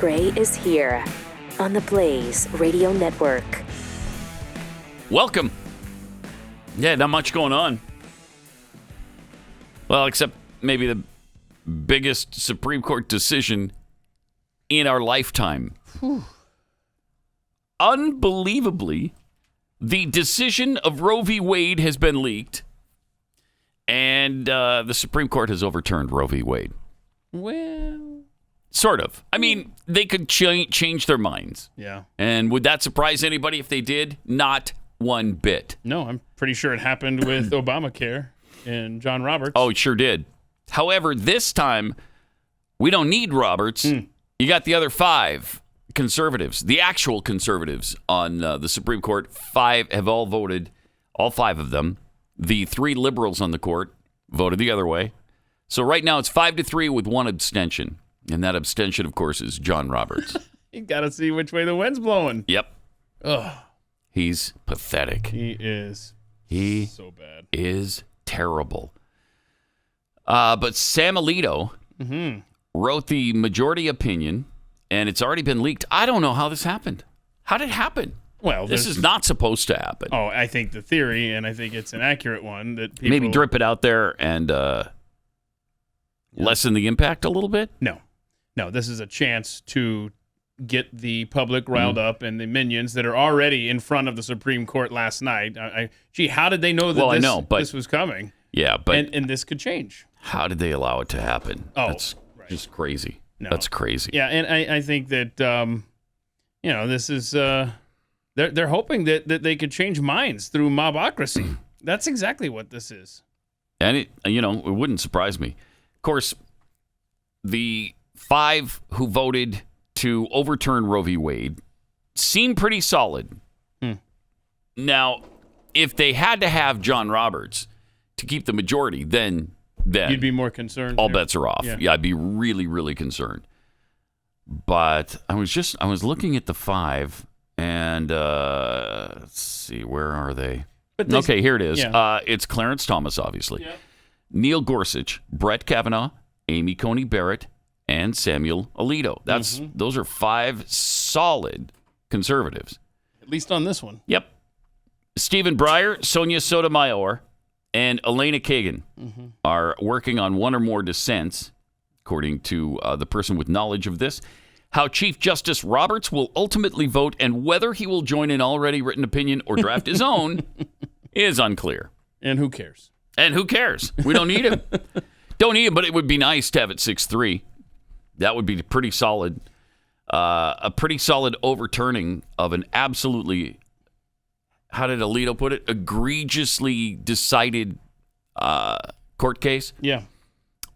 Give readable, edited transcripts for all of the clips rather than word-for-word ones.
Gray is here on the Blaze Radio Network. Welcome. Yeah, not much going on. Well, except maybe the biggest Supreme Court decision in our lifetime. Unbelievably, the decision of Roe v. Wade has been leaked, and the Supreme Court has overturned Roe v. Wade. Well, sort of. I mean, they could change their minds. Yeah. And would that surprise anybody if they did? Not one bit. No, I'm pretty sure it happened with Obamacare and John Roberts. Oh, it sure did. However, this time, we don't need Roberts. You got the other 5 conservatives, the actual conservatives on the Supreme Court. 5 have all voted, all 5 of them. The 3 liberals on the court voted the other way. So right now it's 5-3 with 1 abstention. And that abstention, of course, is John Roberts. You got to see which way the wind's blowing. Yep. Ugh. He's pathetic. He is. He so bad. Is terrible. But Sam Alito wrote the majority opinion, and it's already been leaked. I don't know how this happened. How did it happen? Well, this is not supposed to happen. Oh, I think the theory, and I think it's an accurate one, that people... Maybe drip it out there and lessen the impact a little bit? No, this is a chance to get the public riled up and the minions that are already in front of the Supreme Court last night. Gee, how did they know that this was coming? Yeah, but... And this could change. How did they allow it to happen? Oh, that's just crazy. No. That's crazy. Yeah, and I think that, this is... They're hoping that they could change minds through mobocracy. That's exactly what this is. And it wouldn't surprise me. Of course, the 5 who voted to overturn Roe v. Wade seem pretty solid. Now, if they had to have John Roberts to keep the majority, then you'd be more concerned. All bets are off. Yeah, I'd be really, really concerned. But I was looking at the 5. And let's see, where are they? Okay, here it is. Yeah. It's Clarence Thomas, obviously. Yeah. Neil Gorsuch, Brett Kavanaugh, Amy Coney Barrett, and Samuel Alito. Those are 5 solid conservatives. At least on this one. Yep. Stephen Breyer, Sonia Sotomayor, and Elena Kagan are working on 1 or more dissents, according to the person with knowledge of this. How Chief Justice Roberts will ultimately vote and whether he will join an already written opinion or draft his own is unclear. And who cares? We don't need him. Don't need him, but it would be nice to have it 6-3. That would be pretty solid. A pretty solid overturning of an absolutely, how did Alito put it, egregiously decided court case. Yeah.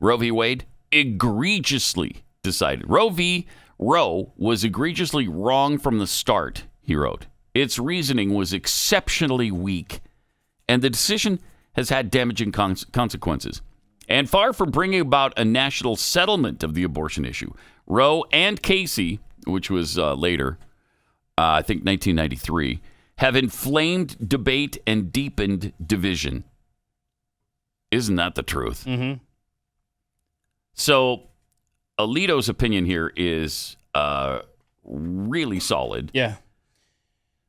Roe v. Wade, egregiously decided. Roe was egregiously wrong from the start, he wrote. Its reasoning was exceptionally weak, and the decision has had damaging consequences. And far from bringing about a national settlement of the abortion issue, Roe and Casey, which was later, I think 1993, have inflamed debate and deepened division. Isn't that the truth? So Alito's opinion here is really solid. Yeah.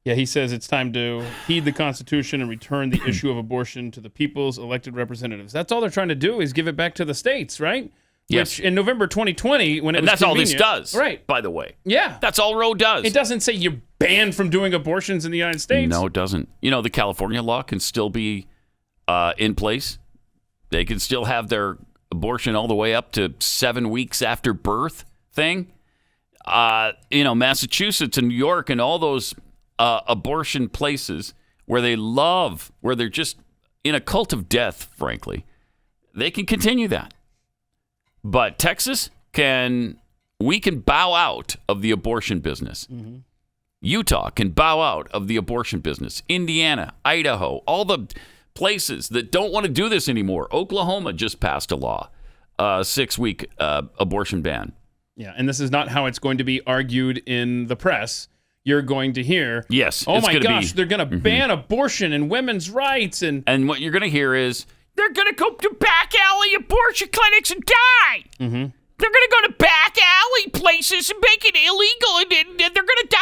Yeah, he says it's time to heed the Constitution and return the issue of abortion to the people's elected representatives. That's all they're trying to do is give it back to the states, right? Yes. Which in November 2020, when it and was that's all this convenient- does, right? By the way. Yeah. That's all Roe does. It doesn't say you're banned from doing abortions in the United States. No, it doesn't. The California law can still be in place. They can still have their abortion all the way up to 7 weeks after birth thing. Massachusetts and New York and all those abortion places where they're just in a cult of death, frankly, they can continue that. But Texas we can bow out of the abortion business. Utah can bow out of the abortion business. Indiana, Idaho, all the places that don't want to do this anymore. Oklahoma just passed a law, 6-week abortion ban. Yeah, and this is not how it's going to be argued in the press. You're going to hear, yes, oh my gosh, they're going to ban abortion and women's rights. And what you're going to hear is, they're going to go to back alley abortion clinics and die. They're going to go to back alley places and make it illegal, and they're going to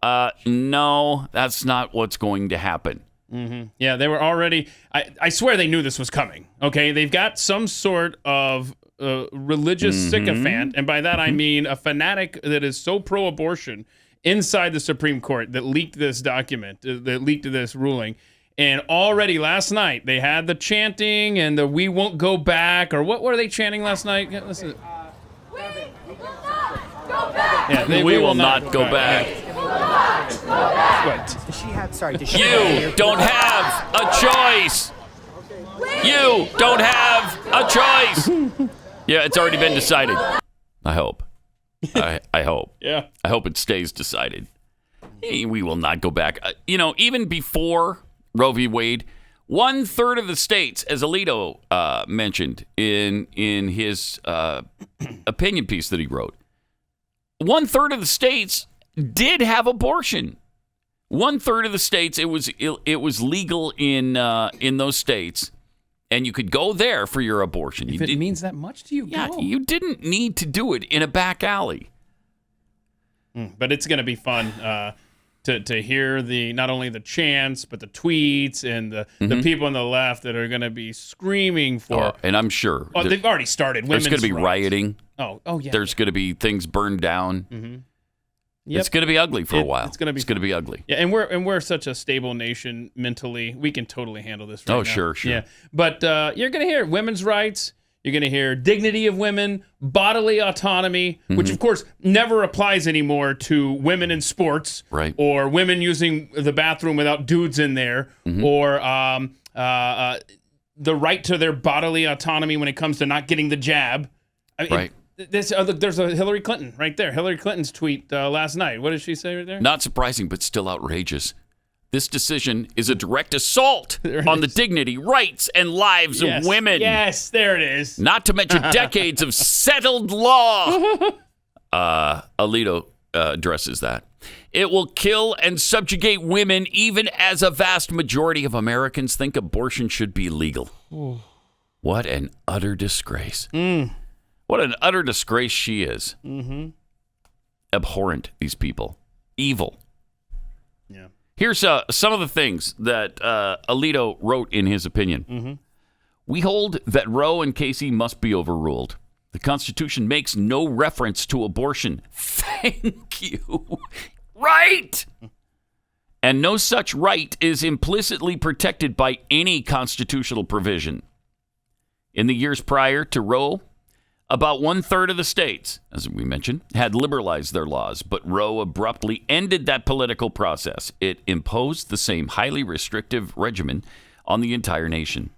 die. No, that's not what's going to happen. Mm-hmm. Yeah, they were already... I swear they knew this was coming, okay? They've got some sort of religious sycophant, and by that I mean a fanatic that is so pro-abortion inside the Supreme Court that leaked this document, that leaked this ruling. And already last night, they had the chanting and the "we won't go back," or what were they chanting last night? Listen. We will not go back. Yeah, we will not go back. What? You don't have a choice. You don't have a choice. Yeah, it's already been decided. I hope. I hope. Yeah. I hope it stays decided. Hey, we will not go back. Even before Roe v. Wade, 1/3 of the states, as Alito mentioned in his opinion piece that he wrote, 1/3 of the states did have abortion. 1/3 of the states, it was legal in those states, and you could go there for your abortion. If it means that much to you, go. You didn't need to do it in a back alley. But it's going to be fun to hear not only the chants, but the tweets and the people on the left that are going to be screaming for. And I'm sure. They've already started. There's going to be rioting. Oh yeah. There's going to be things burned down. Mm-hmm. Yep. It's going to be ugly for a while. It's going to be ugly. Yeah, and we're such a stable nation mentally. We can totally handle this right now. Sure. Yeah. But you're going to hear women's rights. You're going to hear dignity of women, bodily autonomy, which of course never applies anymore to women in sports, right? Or women using the bathroom without dudes in there, or the right to their bodily autonomy when it comes to not getting the jab. Right. There's a Hillary Clinton right there. Hillary Clinton's tweet last night. What did she say right there? Not surprising, but still outrageous. This decision is a direct assault on the dignity, rights, and lives of women. Yes, there it is. Not to mention decades of settled law. Alito addresses that. It will kill and subjugate women, even as a vast majority of Americans think abortion should be legal. What an utter disgrace. What an utter disgrace she is. Abhorrent, these people. Evil. Yeah. Here's some of the things that Alito wrote in his opinion. We hold that Roe and Casey must be overruled. The Constitution makes no reference to abortion. Thank you. Right. And no such right is implicitly protected by any constitutional provision. In the years prior to Roe, about 1/3 of the states, as we mentioned, had liberalized their laws, but Roe abruptly ended that political process. It imposed the same highly restrictive regimen on the entire nation,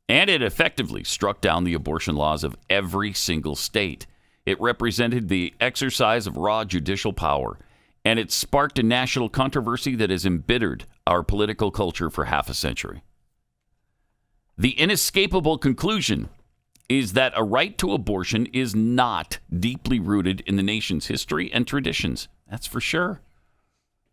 and it effectively struck down the abortion laws of every single state. It represented the exercise of raw judicial power, and it sparked a national controversy that has embittered our political culture for half a century. The inescapable conclusion is that a right to abortion is not deeply rooted in the nation's history and traditions. That's for sure.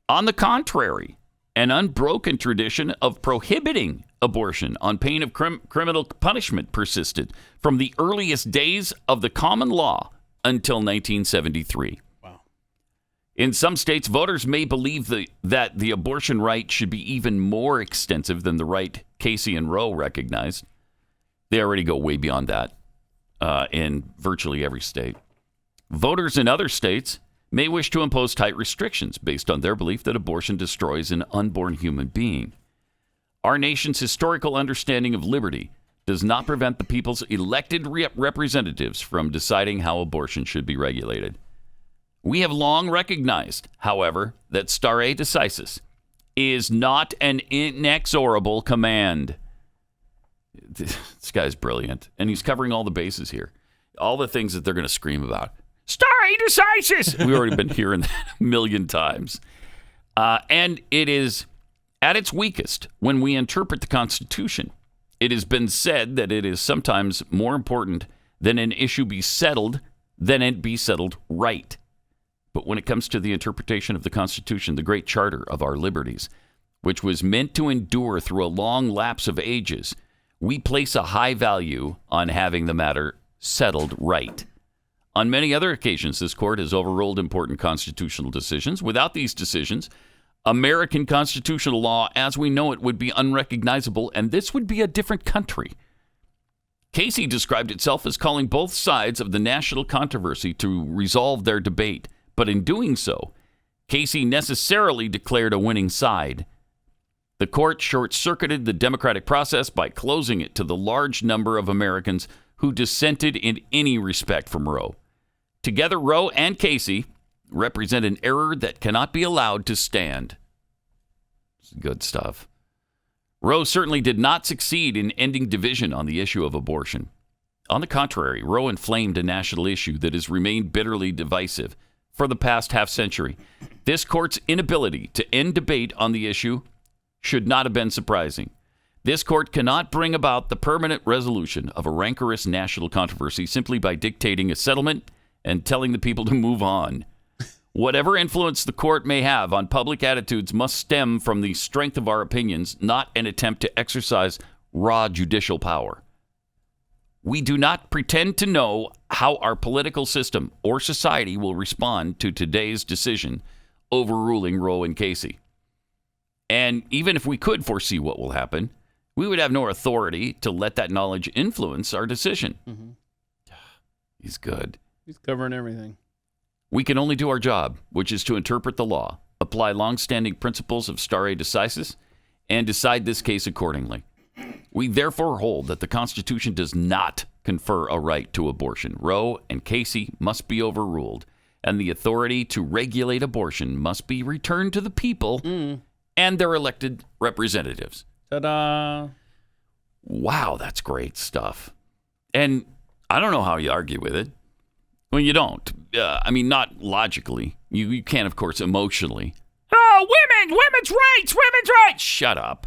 On the contrary, an unbroken tradition of prohibiting abortion on pain of criminal punishment persisted from the earliest days of the common law until 1973. Wow. In some states, voters may believe that the abortion right should be even more extensive than the right Casey and Roe recognized. They already go way beyond that in virtually every state. Voters in other states may wish to impose tight restrictions based on their belief that abortion destroys an unborn human being. Our nation's historical understanding of liberty does not prevent the people's elected representatives from deciding how abortion should be regulated. We have long recognized, however, that stare decisis is not an inexorable command. This guy's brilliant, and he's covering all the bases here. All the things that they're going to scream about. Stare decisis! We've already been hearing that a million times. And it is at its weakest when we interpret the Constitution. It has been said that it is sometimes more important that an issue be settled than it be settled right. But when it comes to the interpretation of the Constitution, the great charter of our liberties, which was meant to endure through a long lapse of ages, we place a high value on having the matter settled right. On many other occasions, this court has overruled important constitutional decisions. Without these decisions, American constitutional law as we know it would be unrecognizable, and this would be a different country. Casey described itself as calling both sides of the national controversy to resolve their debate, but in doing so, Casey necessarily declared a winning side. The court short-circuited the democratic process by closing it to the large number of Americans who dissented in any respect from Roe. Together, Roe and Casey represent an error that cannot be allowed to stand. It's good stuff. Roe certainly did not succeed in ending division on the issue of abortion. On the contrary, Roe inflamed a national issue that has remained bitterly divisive for the past half-century. This court's inability to end debate on the issue should not have been surprising. This court cannot bring about the permanent resolution of a rancorous national controversy simply by dictating a settlement and telling the people to move on. Whatever influence the court may have on public attitudes must stem from the strength of our opinions, not an attempt to exercise raw judicial power. We do not pretend to know how our political system or society will respond to today's decision overruling Roe and Casey. And even if we could foresee what will happen, we would have no authority to let that knowledge influence our decision. Mm-hmm. He's good. He's covering everything. We can only do our job, which is to interpret the law, apply long-standing principles of stare decisis, and decide this case accordingly. We therefore hold that the Constitution does not confer a right to abortion. Roe and Casey must be overruled, and the authority to regulate abortion must be returned to the people and their elected representatives. Ta-da! Wow, that's great stuff. And I don't know how you argue with it. Well, you don't. I mean, not logically. You can, of course, emotionally. Oh, women's rights. Shut up.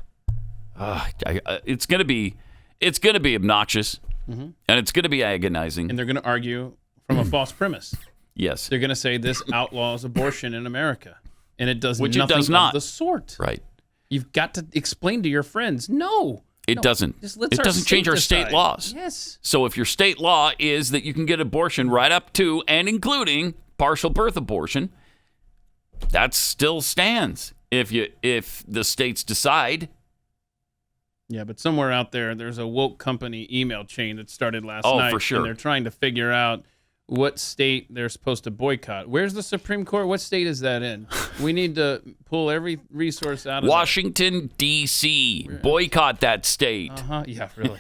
It's gonna be obnoxious, and it's gonna be agonizing. And they're going to argue from a false premise. Yes, They're going to say this outlaws abortion in America, and it does which nothing it does not. of the sort. Right. You've got to explain to your friends. No, It doesn't. It doesn't change our state laws. Yes. So if your state law is that you can get abortion right up to and including partial birth abortion, that still stands. If the states decide. Yeah, but somewhere out there's a woke company email chain that started last night. Oh, for sure. And they're trying to figure out what state they're supposed to boycott. Where's the Supreme Court? What state is that in? We need to pull every resource out of Washington, D.C. Boycott that state. Yeah, really.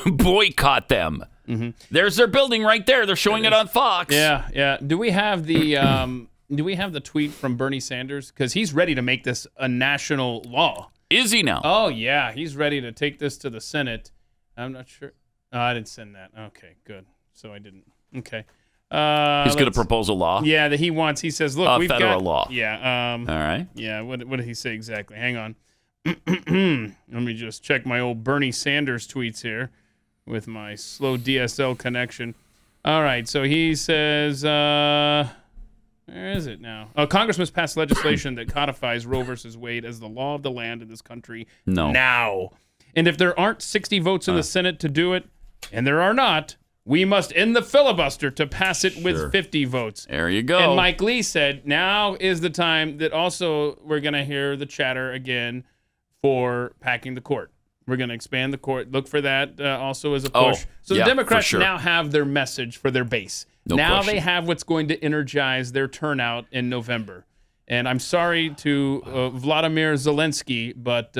Boycott them. Mm-hmm. There's their building right there. They're showing it on Fox. Yeah. Do we have the tweet from Bernie Sanders? Because he's ready to make this a national law. Is he now? Oh, yeah. He's ready to take this to the Senate. I'm not sure. Oh, I didn't send that. Okay, good. So I didn't. Okay. He's going to propose a law? Yeah, that he says, look, we've got... federal law. Yeah. All right. Yeah, what did he say exactly? Hang on. Let me just check my old Bernie Sanders tweets here with my slow DSL connection. All right, so he says... where is it now? Congress must pass legislation that codifies Roe versus Wade as the law of the land in this country now. And if there aren't 60 votes in the Senate to do it, and there are not, we must end the filibuster to pass it with 50 votes. There you go. And Mike Lee said, now is the time that also we're going to hear the chatter again for packing the court. We're going to expand the court. Look for that also as a push. So the Democrats now have their message for their base. Now they have what's going to energize their turnout in November. And I'm sorry to Vladimir Zelensky, but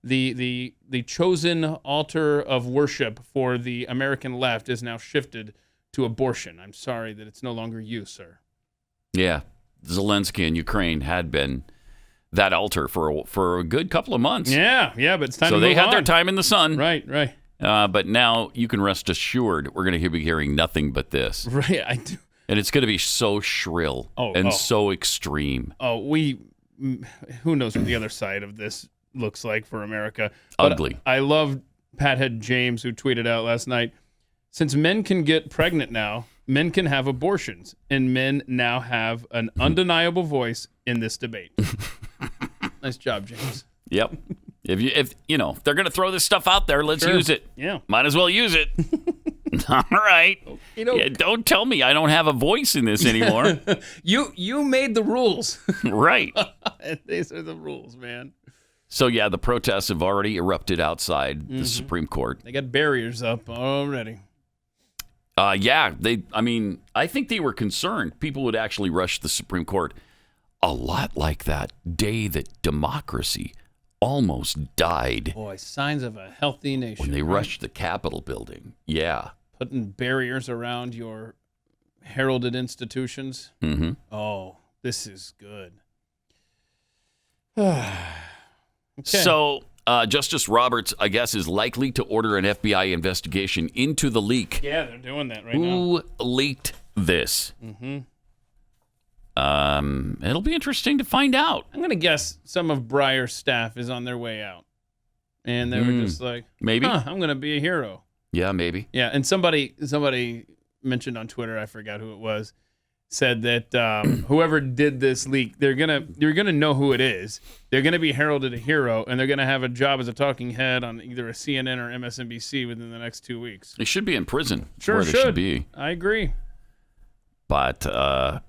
the chosen altar of worship for the American left is now shifted to abortion. I'm sorry that it's no longer you, sir. Yeah, Zelensky and Ukraine had been that altar for a good couple of months. Yeah, but it's time to move on. So they had their time in the sun. Right. But now you can rest assured we're going to be hearing nothing but this. Right, I do. And it's going to be so shrill and so extreme. Who knows what the other side of this looks like for America. Ugly. I love Pathead James, who tweeted out last night, since men can get pregnant now, men can have abortions, and men now have an undeniable voice in this debate. Nice job, James. Yep. If they're going to throw this stuff out there, let's use it. Yeah. Might as well use it. All right. You know, Yeah, don't tell me I don't have a voice in this anymore. you made the rules. Right. These are the rules, man. So, yeah, the protests have already erupted outside the Supreme Court. They got barriers up already. Yeah, I think they were concerned people would actually rush the Supreme Court a lot like that day that democracy almost died. Boy, signs of a healthy nation. When they right? rushed the Capitol building. Yeah. Putting barriers around your heralded institutions. Mm-hmm. Oh, this is good. Okay. So, Justice Roberts, I guess, is likely to order an FBI investigation into the leak. Yeah, they're doing that right now. Who leaked this? Mm-hmm. It'll be interesting to find out. I'm going to guess some of Breyer's staff is on their way out. And they were just like, maybe. I'm going to be a hero. Yeah, maybe. Yeah, and somebody mentioned on Twitter, I forgot who it was, said that whoever did this leak, you're gonna know who it is. They're gonna be heralded a hero, and they're gonna have a job as a talking head on either a CNN or MSNBC within the next 2 weeks. They should be in prison. Sure, where they should be. I agree. But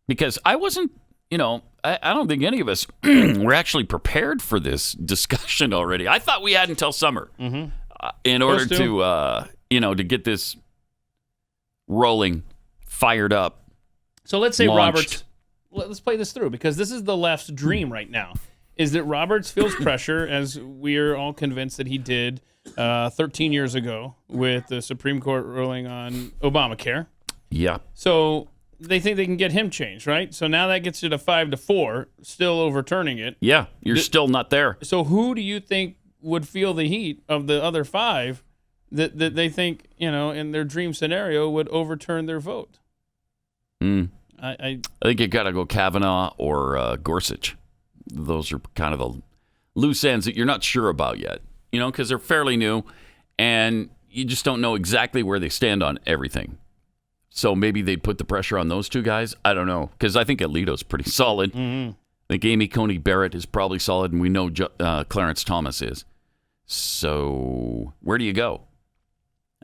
because I wasn't, I don't think any of us were actually prepared for this discussion already. I thought we had until summer in order to get this rolling, fired up. So let's say launched. Roberts, let's play this through, because this is the left's dream right now, is that Roberts feels pressure, as we're all convinced that he did 13 years ago with the Supreme Court ruling on Obamacare. Yeah. So they think they can get him changed, right? So now that gets you to 5-4, still overturning it. Yeah, you're still not there. So who do you think would feel the heat of the other 5 that they think, in their dream scenario would overturn their vote? I think you got to go Kavanaugh or Gorsuch. Those are kind of the loose ends that you're not sure about yet, because they're fairly new, and you just don't know exactly where they stand on everything. So maybe they'd put the pressure on those 2 guys. I don't know, because I think Alito's pretty solid. I think Amy Coney Barrett is probably solid, and we know Clarence Thomas is. So where do you go?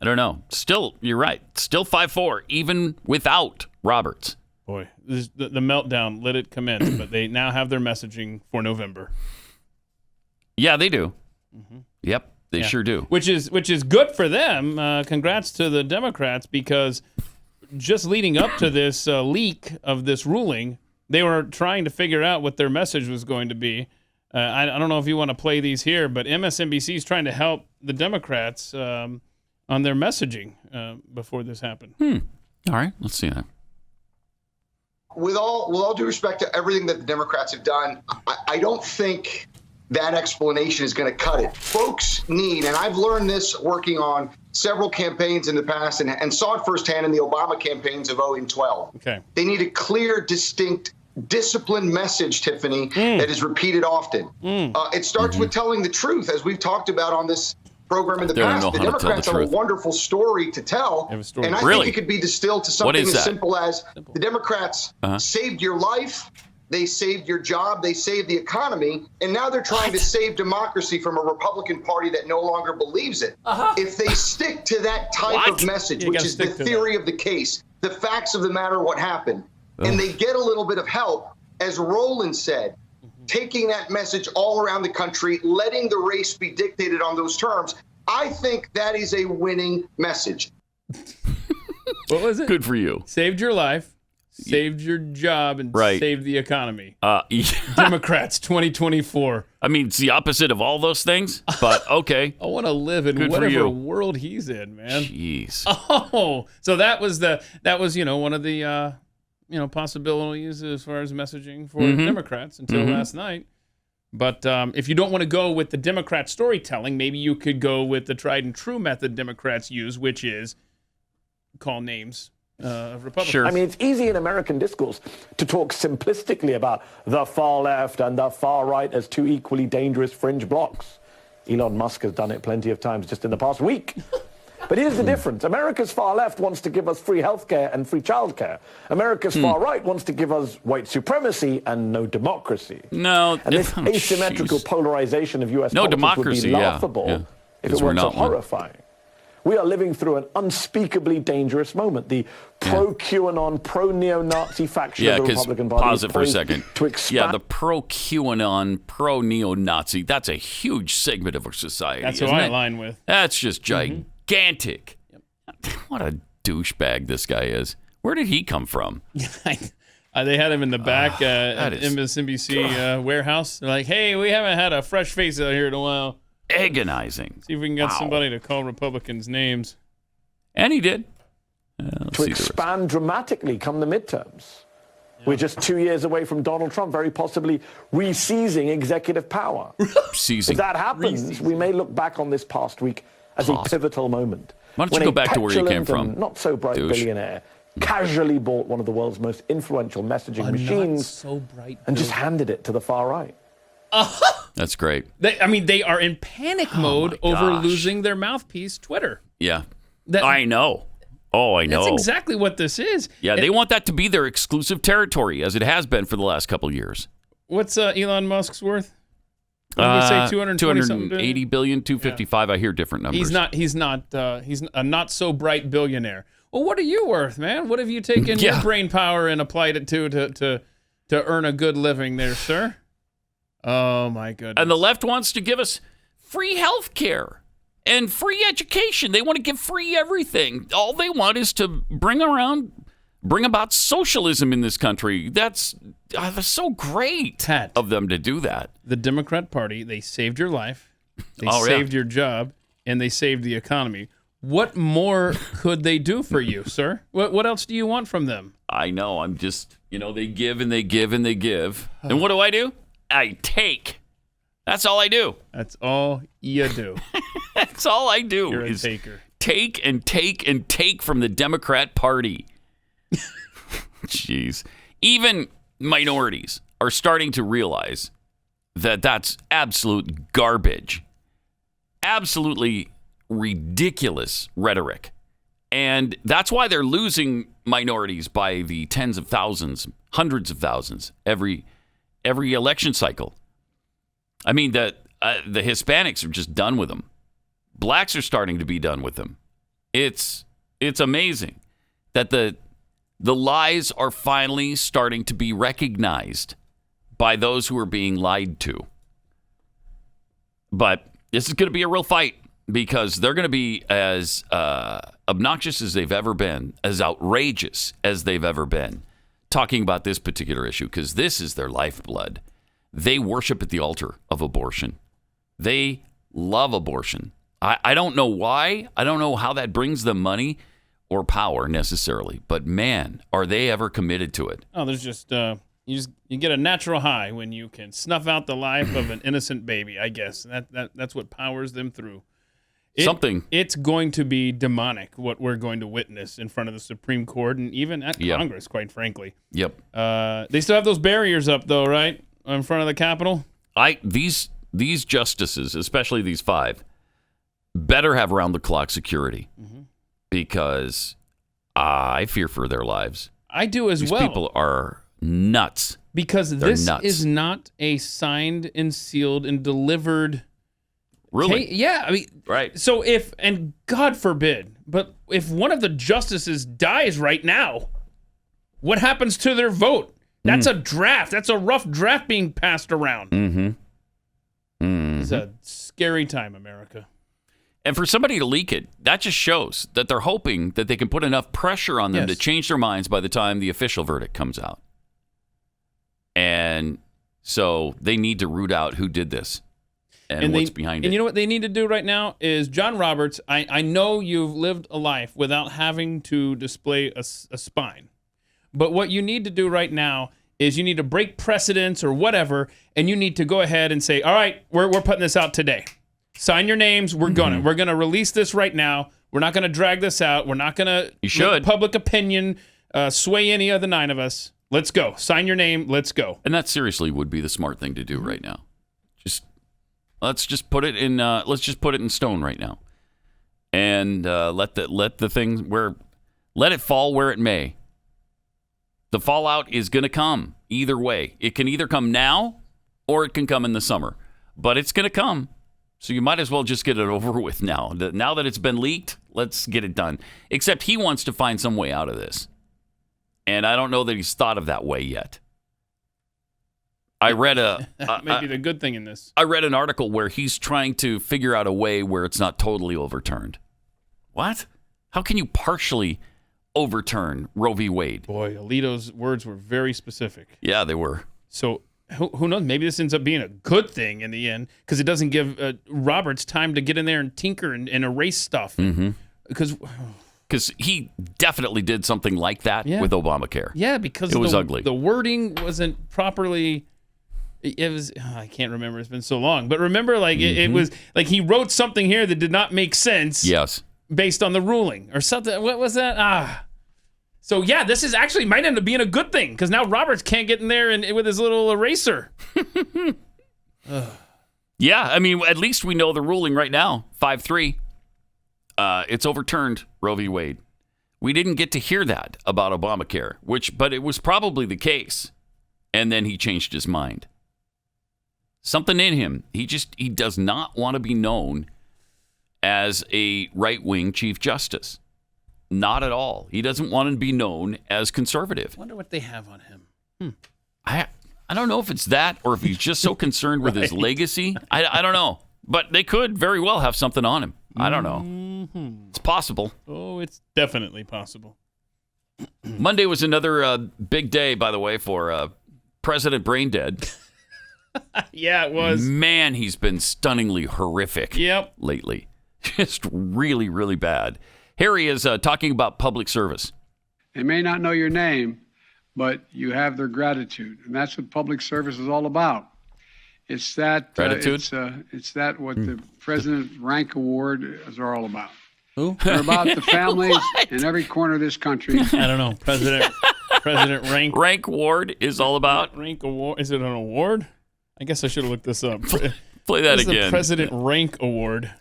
I don't know. Still, you're right. Still 5-4, even without Roberts. Boy, the meltdown, let it commence, but they now have their messaging for November. Yeah, they do. Yep, they sure do. Which is good for them. Congrats to the Democrats, because just leading up to this leak of this ruling, they were trying to figure out what their message was going to be. I don't know if you want to play these here, but MSNBC is trying to help the Democrats on their messaging before this happened. All right, let's see that. With all due respect to everything that the Democrats have done, I don't think that explanation is going to cut it. Folks need, and I've learned this working on several campaigns in the past and saw it firsthand in the Obama campaigns of 2008 and 2012. Okay. They need a clear, distinct, disciplined message, Tiffany, that is repeated often. It starts with telling the truth, as we've talked about on this program in the past. The Democrats have a wonderful story to tell, and I think it could be distilled to something as simple as the Democrats saved your life, they saved your job, they saved the economy, and now they're trying to save democracy from a Republican Party that no longer believes it. If they stick to that type of message, which is the theory of the case, the facts of the matter, what happened, and they get a little bit of help, as Roland said, taking that message all around the country, letting the race be dictated on those terms, I think that is a winning message. What was it? Good for you. Saved your life, saved your job, and saved the economy. Democrats 2024. I mean, it's the opposite of all those things, but okay. I want to live in whatever world he's in, man. Jeez. Oh, so that was one of the possibilities as far as messaging for Democrats until last night. But if you don't want to go with the Democrat storytelling, maybe you could go with the tried and true method Democrats use, which is call names of Republicans. Sure. I mean, it's easy in American discourse to talk simplistically about the far left and the far right as 2 equally dangerous fringe blocs. Elon Musk has done it plenty of times just in the past week. But here's the difference. America's far left wants to give us free healthcare and free childcare. America's far right wants to give us white supremacy and no democracy. No. And this asymmetrical polarization of U.S. politics would be laughable if it weren't so horrifying. We are living through an unspeakably dangerous moment. The pro-QAnon, pro-neo-Nazi faction of the Republican Party. Pause it for a second. To expand the pro-QAnon, pro-neo-Nazi, that's a huge segment of our society. That's who I align with. That's just gigantic. What a douchebag this guy is. Where did he come from? They had him in the back at MSNBC warehouse. They're like, hey, we haven't had a fresh face out here in a while. Agonizing. See if we can get somebody to call Republicans names. And he did. To expand dramatically come the midterms. Yeah. We're just 2 years away from Donald Trump very possibly re-seizing executive power. If that happens, we may look back on this past week as a pivotal moment. Why don't you go back to where you came from? Not so bright billionaire casually bought one of the world's most influential messaging machines and just handed it to the far right. That's great. They are in panic mode over losing their mouthpiece, Twitter. Yeah. I know. Oh, I know. That's exactly what this is. Yeah, they want that to be their exclusive territory, as it has been for the last couple of years. What's Elon Musk's worth? What did we say, 280 billion, 255. Yeah. I hear different numbers. He's a not so bright billionaire. Well, what are you worth, man? What have you taken your brain power and applied it to earn a good living there, sir? Oh, my goodness. And the left wants to give us free health care and free education. They want to give free everything. All they want is to bring about socialism in this country. That's so great of them to do that. The Democrat Party, they saved your life, they saved your job, and they saved the economy. What more could they do for you, sir? What else do you want from them? I know. I'm just, they give and they give and they give. And what do? I take. That's all I do. That's all you do. That's all I do. You're a taker. Take and take and take from the Democrat Party. Jeez. Even minorities are starting to realize that that's absolute garbage. Absolutely ridiculous rhetoric. And that's why they're losing minorities by the tens of thousands, hundreds of thousands every election cycle. I mean, the Hispanics are just done with them. Blacks are starting to be done with them. It's amazing that the lies are finally starting to be recognized by those who are being lied to. But this is going to be a real fight because they're going to be as obnoxious as they've ever been, as outrageous as they've ever been, talking about this particular issue because this is their lifeblood. They worship at the altar of abortion. They love abortion. I don't know why. I don't know how that brings them money or power necessarily, but man, are they ever committed to it? Oh, there's just you get a natural high when you can snuff out the life of an innocent baby. I guess that's what powers them through. It's going to be demonic what we're going to witness in front of the Supreme Court and even at Congress, quite frankly. Yep. They still have those barriers up, though, right, in front of the Capitol. These justices, especially these 5, better have round-the-clock security because I fear for their lives. I do as well. These people are nuts. Because this is not a signed and sealed and delivered. Really? Yeah. I mean, right. So and God forbid, but if one of the justices dies right now, what happens to their vote? That's a draft. That's a rough draft being passed around. It's a scary time, America. And for somebody to leak it, that just shows that they're hoping that they can put enough pressure on them to change their minds by the time the official verdict comes out. And so they need to root out who did this and what's behind it. And you know what they need to do right now is, John Roberts, I know you've lived a life without having to display a spine. But what you need to do right now is you need to break precedents or whatever, and you need to go ahead and say, all right, we're putting this out today. Sign your names. We're gonna release this right now. We're not gonna drag this out. We're not gonna let public opinion sway any of the 9 of us. Let's go. Sign your name. Let's go. And that seriously would be the smart thing to do right now. Let's just put it in stone right now, and let it fall where it may. The fallout is going to come either way. It can either come now or it can come in the summer, but it's going to come. So you might as well just get it over with now. Now that it's been leaked, let's get it done. Except he wants to find some way out of this. And I don't know that he's thought of that way yet. I read maybe the good thing in this. I read an article where he's trying to figure out a way where it's not totally overturned. What? How can you partially overturn Roe v. Wade? Boy, Alito's words were very specific. Yeah, they were. So who knows? Maybe this ends up being a good thing in the end because it doesn't give Roberts time to get in there and tinker and erase stuff. Because he definitely did something like that with Obamacare. Yeah, because it was ugly. The wording wasn't properly. It was. I can't remember. It's been so long. But remember, like it was like he wrote something here that did not make sense. Yes. Based on the ruling or something. What was that? So yeah, this is actually might end up being a good thing because now Roberts can't get in there and with his little eraser. Yeah, I mean, at least we know the ruling right now. 5-3. It's overturned Roe v. Wade. We didn't get to hear that about Obamacare, but it was probably the case. And then he changed his mind. Something in him. He does not want to be known as a right-wing Chief Justice. Not at all. He doesn't want to be known as conservative. I wonder what they have on him. I don't know if it's that or if he's just so concerned with his legacy. I don't know. But they could very well have something on him. I don't know. It's possible. Oh, it's definitely possible. Monday was another big day, by the way, for President Braindead. Yeah, it was. Man, he's been stunningly horrific lately. Just really, really bad. Harry is talking about public service. They may not know your name, but you have their gratitude. And that's what public service is all about. It's that gratitude. It's that what the President Rank Award is all about. Who? They're about the families in every corner of this country. I don't know. President Rank Award is all about. Rank Award. Is it an award? I guess I should have looked this up. Play that this again. Is the President Rank Award.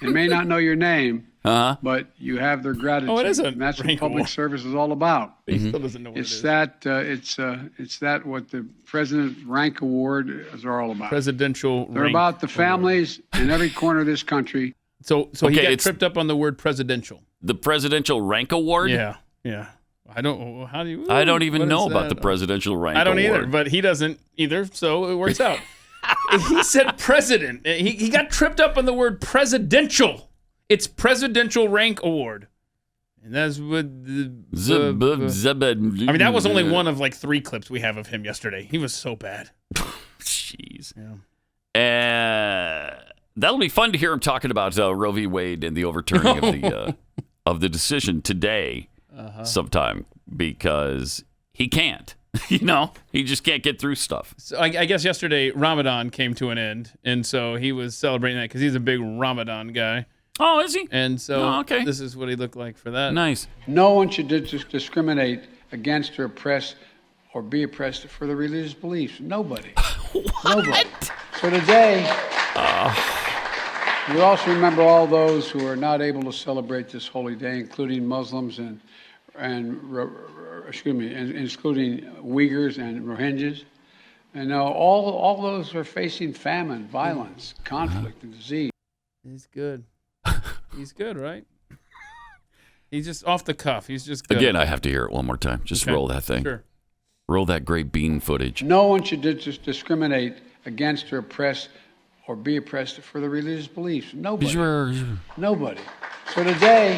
They may not know your name, but you have their gratitude. Oh, it is a and that's what rank public award. service is all about. He still doesn't know what It's it is. that it's that what the President Rank Award is all about. Presidential They're rank about the award. families in every corner of this country. So he Okay, got it's- tripped up on the word presidential. The Presidential Rank Award? Yeah. I don't. How do you? I don't even what know is about that? the Presidential Rank I don't Award. either, but he doesn't either, so it works out. He said president. He got tripped up on the word presidential. It's Presidential Rank Award. And that's what I mean, that was only one of like 3 clips we have of him yesterday. He was so bad. Jeez. Yeah. That'll be fun to hear him talking about Roe v. Wade and the overturning of the decision today sometime, because he can't. He just can't get through stuff. So I guess yesterday Ramadan came to an end, and so he was celebrating that because he's a big Ramadan guy. Oh, is he? And so okay. This is what he looked like for that. Nice. No one should discriminate against or oppress or be oppressed for their religious beliefs. Nobody. Nobody. So today, we also remember all those who are not able to celebrate this holy day, including Muslims and including Uyghurs and Rohingyas. And all those are facing famine, violence, conflict, and disease. He's good. He's good, right? He's just off the cuff. He's just good. Again, I have to hear it one more time. Just roll that thing. Sure. Roll that great bean footage. No one should discriminate against or oppress or be oppressed for their religious beliefs. Nobody. Nobody. So today,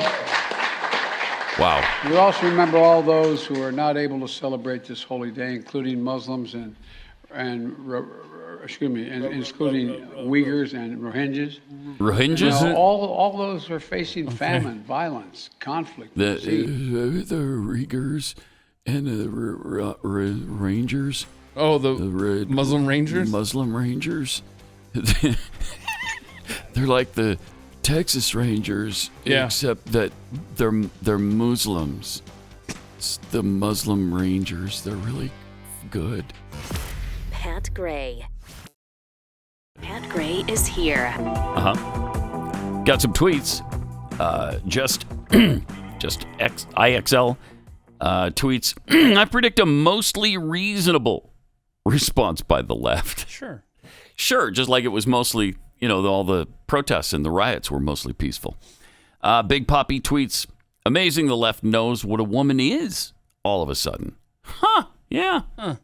Wow. we also remember all those who are not able to celebrate this holy day, including Muslims and including Uyghurs and Rohingyas. Rohingyas? All those are facing famine, violence, conflict, disease. The Uyghurs and the Rangers. Oh, the Muslim Rangers? Muslim Rangers. They're like the Texas Rangers, except that they're Muslims. It's the Muslim Rangers. They're really good. Pat Gray. Pat Gray is here. Got some tweets. Just IXL tweets. I predict a mostly reasonable response by the left. Sure, just like it was mostly, all the protests and the riots were mostly peaceful. Big Poppy tweets, amazing the left knows what a woman is all of a sudden. Huh, yeah. Huh.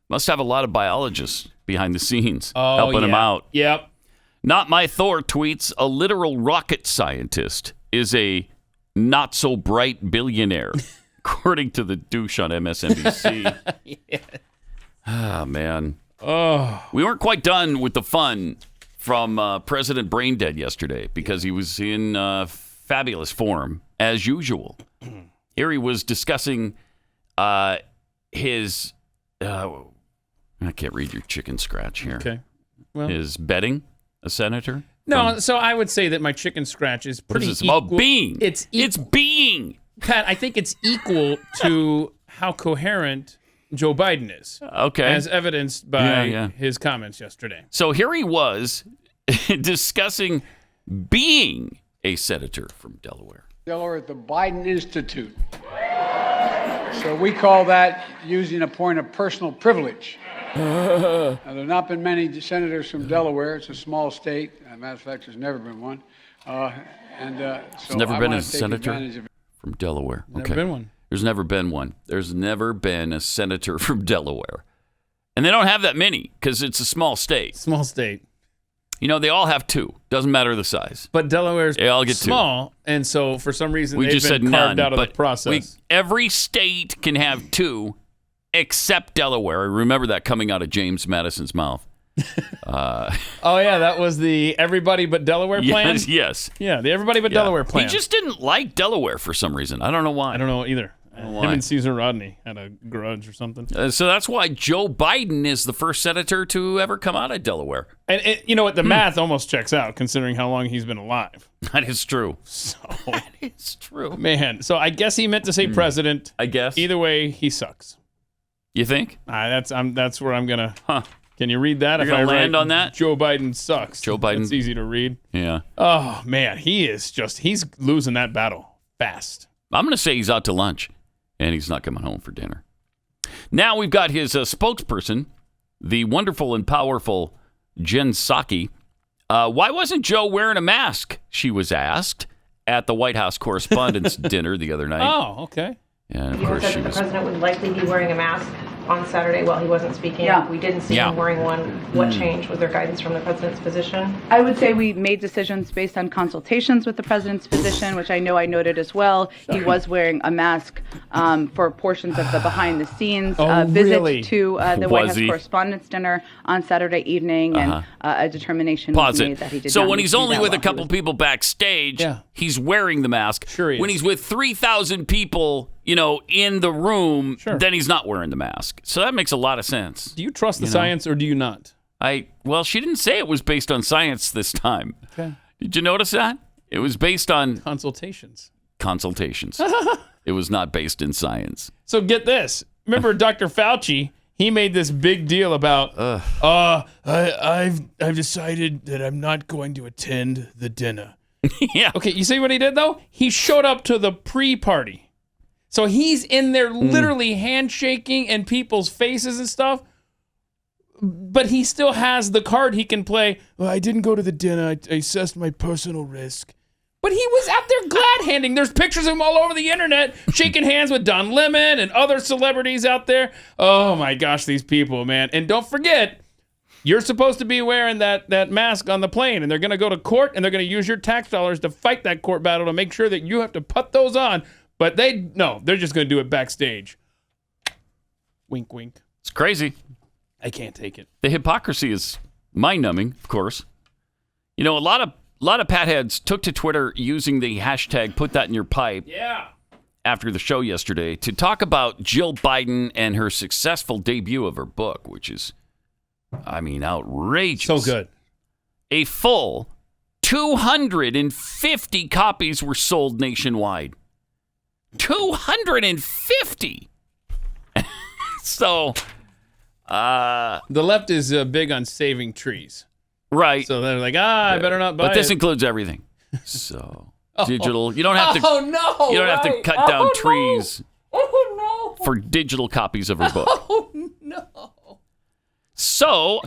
Must have a lot of biologists behind the scenes helping him out. Yep. Not My Thor tweets, a literal rocket scientist is a not-so-bright billionaire, according to the douche on MSNBC. Yeah. Ah, man. Oh. We weren't quite done with the fun from President Braindead yesterday because he was in fabulous form, as usual. Here he was discussing his... I can't read your chicken scratch here. Okay. Well, his betting a senator? No, so I would say that my chicken scratch is pretty equal. It's about being. It's being. Pat, I think it's equal to how coherent Joe Biden is. Okay. As evidenced by his comments yesterday. So here he was discussing being a senator from Delaware. Delaware at the Biden Institute. So we call that using a point of personal privilege. Now, there have not been many senators from Delaware. It's a small state. As a matter of fact, there's never been one. There's never been a senator from Delaware. Never been one. There's never been one. There's never been a senator from Delaware. And they don't have that many because it's a small state. Small state. You know, they all have two. Doesn't matter the size. But Delaware's they all get small, and so for some reason we they've just been said carved none, out of the process. Every state can have two, except Delaware. I remember that coming out of James Madison's mouth. Oh, yeah, that was the everybody but Delaware plan? Yes. Yeah, the everybody but Delaware plan. He just didn't like Delaware for some reason. I don't know why. I don't know either. Him and Caesar Rodney had a grudge or something. So that's why Joe Biden is the first senator to ever come out of Delaware. And you know what? The math almost checks out considering how long he's been alive. That is true. So, that is true. Man, so I guess he meant to say president. I guess. Either way, he sucks. You think? That's where I'm going to... Huh. Can you read that? You're going to land on that? Joe Biden sucks. Joe Biden. It's easy to read. Yeah. Oh, man. He's losing that battle fast. I'm going to say he's out to lunch. And he's not coming home for dinner. Now we've got his spokesperson, the wonderful and powerful Jen Psaki. Why wasn't Joe wearing a mask? She was asked at the White House Correspondents' Dinner the other night. Oh, okay. And of course, the president would likely be wearing a mask on Saturday while he wasn't speaking. Yeah. We didn't see him wearing one. What changed? Was there guidance from the president's physician? I would say we made decisions based on consultations with the president's physician, which I know I noted as well. He was wearing a mask for portions of the behind the scenes visit to the White House Correspondents' Dinner on Saturday evening, and a determination was made that he did so not when need he's to do only that with a while couple people backstage, he's wearing the mask. Sure he is. When he's with 3,000 people, in the room, then he's not wearing the mask. So that makes a lot of sense. Do you trust the science or do you not? Well, she didn't say it was based on science this time. Okay. Did you notice that? It was based on consultations. It was not based in science. So get this. Remember Dr. Fauci? He made this big deal about, I've decided that I'm not going to attend the dinner. Yeah. Okay, you see what he did, though? He showed up to the pre-party. So he's in there literally handshaking in people's faces and stuff, but he still has the card he can play. Well, I didn't go to the dinner. I assessed my personal risk. But he was out there glad-handing. There's pictures of him all over the internet, shaking hands with Don Lemon and other celebrities out there. Oh, my gosh, these people, man. And don't forget, you're supposed to be wearing that mask on the plane, and they're going to go to court, and they're going to use your tax dollars to fight that court battle to make sure that you have to put those on. But they're just going to do it backstage. Wink, wink. It's crazy. I can't take it. The hypocrisy is mind-numbing, of course. A lot of patheads took to Twitter using the hashtag "put that in your pipe." Yeah. After the show yesterday to talk about Jill Biden and her successful debut of her book, which is, outrageous. So good. A full 250 copies were sold nationwide. 250. So, the left is big on saving trees, right? So they're like, I better not buy it. But this includes everything. So digital. You don't have to. Oh no! You don't have to cut down trees. Oh no! For digital copies of her book. Oh no! So,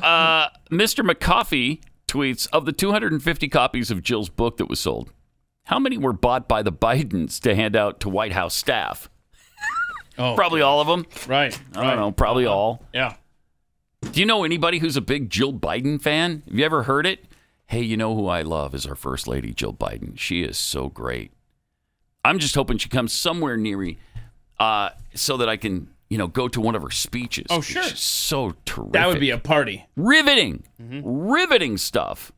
Mr. McCoffey tweets, of the 250 copies of Jill's book that was sold, How many were bought by the Bidens to hand out to White House staff? Oh, probably all of them. Right. I don't know. Probably all. Yeah. Do you know anybody who's a big Jill Biden fan? Have you ever heard it? Hey, you know who I love is our First Lady, Jill Biden. She is so great. I'm just hoping she comes somewhere near me so that I can, go to one of her speeches. Oh, sure. She's so terrific. That would be a party. Riveting. Riveting stuff.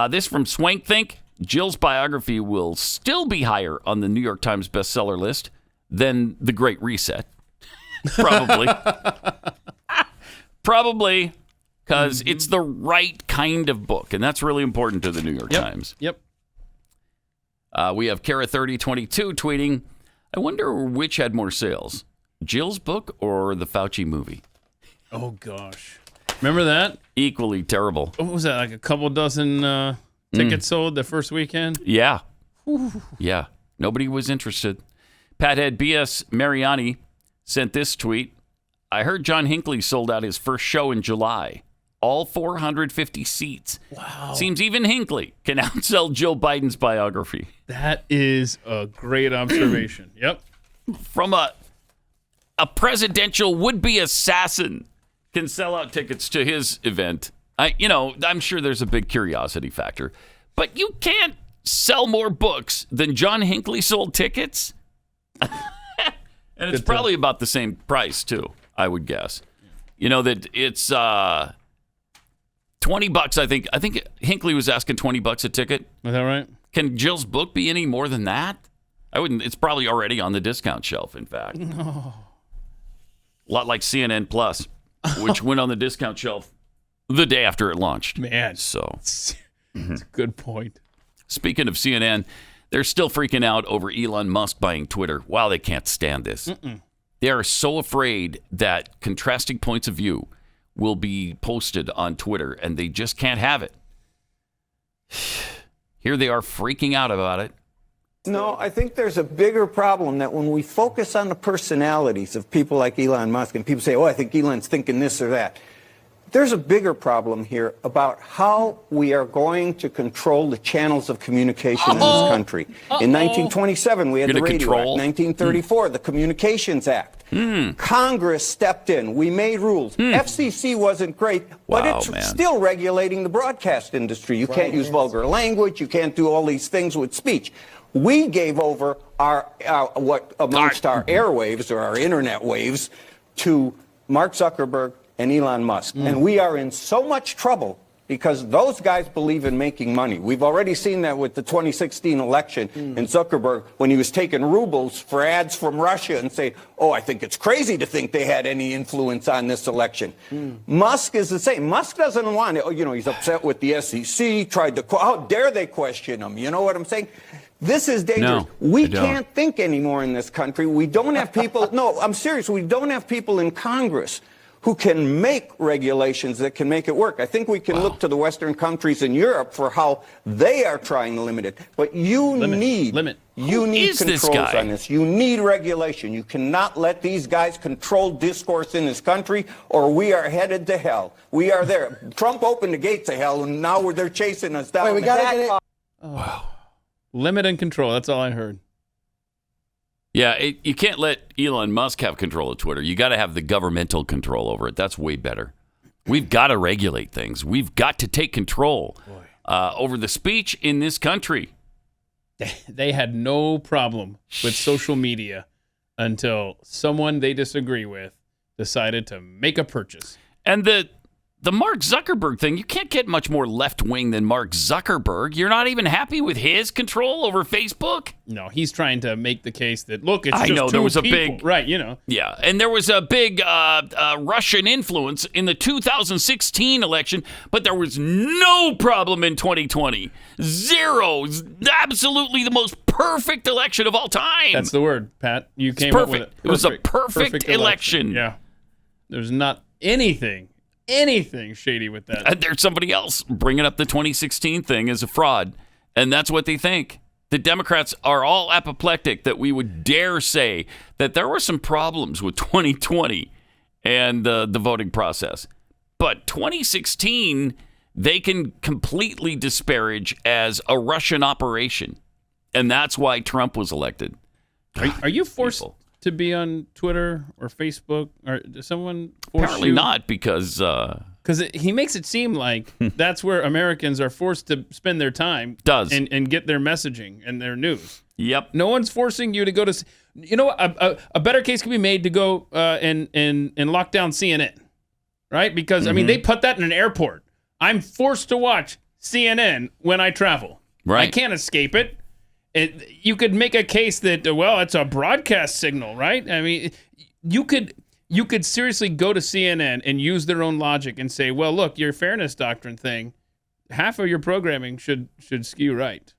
This from Swank Think. Jill's biography will still be higher on the New York Times bestseller list than The Great Reset. Probably. Probably. Because it's the right kind of book, and that's really important to the New York Times. Yep. We have Kara3022 tweeting, I wonder which had more sales, Jill's book or the Fauci movie? Oh, gosh. Remember that? Equally terrible. What was that, like a couple dozen tickets sold the first weekend? Yeah. Yeah. Nobody was interested. Pathead BS Mariani sent this tweet. I heard John Hinckley sold out his first show in July. All 450 seats. Wow. Seems even Hinckley can outsell Jill Biden's biography. That is a great observation. Yep. From a presidential would-be assassin can sell out tickets to his event. I'm sure there's a big curiosity factor, but you can't sell more books than John Hinckley sold tickets. And it's probably about the same price too, I would guess. That it's $20, I think. I think Hinckley was asking $20 a ticket. Is that right? Can Jill's book be any more than that? I wouldn't. It's probably already on the discount shelf, in fact. No. A lot like CNN Plus, which went on the discount shelf the day after it launched. Man. So. That's a good point. Speaking of CNN, they're still freaking out over Elon Musk buying Twitter. Wow, they can't stand this. They are so afraid that contrasting points of view will be posted on Twitter, and they just can't have it. Here they are freaking out about it. No, I think there's a bigger problem that when we focus on the personalities of people like Elon Musk, and people say, oh, I think Elon's thinking this or that. There's a bigger problem here about how we are going to control the channels of communication in this country. In 1927, we had the Radio Act. 1934, the Communications Act. Congress stepped in. We made rules. FCC wasn't great, but it's still regulating the broadcast industry. You can't use vulgar language. You can't do all these things with speech. We gave over our airwaves or our internet waves to Mark Zuckerberg and Elon Musk. And we are in so much trouble because those guys believe in making money. We've already seen that with the 2016 election and Zuckerberg when he was taking rubles for ads from Russia and saying, oh, I think it's crazy to think they had any influence on this election. Musk is the same. Musk doesn't want it. He's upset with the SEC, how dare they question him? You know what I'm saying? This is dangerous. We can't think anymore in this country. We don't have people. No, I'm serious. We don't have people in Congress who can make regulations that can make it work. I think we can look to the Western countries in Europe for how they are trying to limit it. But you need controls on this. You need regulation. You cannot let these guys control discourse in this country, or we are headed to hell. We are there. Trump opened the gates of hell, and now they're chasing us down. We gotta get it. Wow. Limit and control. That's all I heard. Yeah, you can't let Elon Musk have control of Twitter. You got to have the governmental control over it. That's way better. We've got to regulate things. We've got to take control over the speech in this country. They had no problem with social media until someone they disagree with decided to make a purchase. And the Mark Zuckerberg thing, you can't get much more left-wing than Mark Zuckerberg. You're not even happy with his control over Facebook? No, he's trying to make the case that, look, it's just two there was people. A big... Right, Yeah, and there was a big Russian influence in the 2016 election, but there was no problem in 2020. Zero. Absolutely the most perfect election of all time. That's the word, Pat. You came up with it. It was a perfect election. Yeah. There's not anything shady with that. And there's somebody else bringing up the 2016 thing as a fraud, and that's what they think. The Democrats are all apoplectic that we would dare say that there were some problems with 2020 and the voting process. But 2016, they can completely disparage as a Russian operation. And that's why Trump was elected. Are you forced to be on Twitter or Facebook? Or does someone force Apparently you? not, because he makes it seem like that's where Americans are forced to spend their time. Does. And get their messaging and their news. Yep. No one's forcing you to go to. You know, a better case could be made to go and lock down CNN, right? Because I mean, they put that in an airport. I'm forced to watch CNN when I travel. Right. I can't escape it. You could make a case that it's a broadcast signal, right? I mean, you could seriously go to CNN and use their own logic and say, well, look, your fairness doctrine thing, half of your programming should skew right.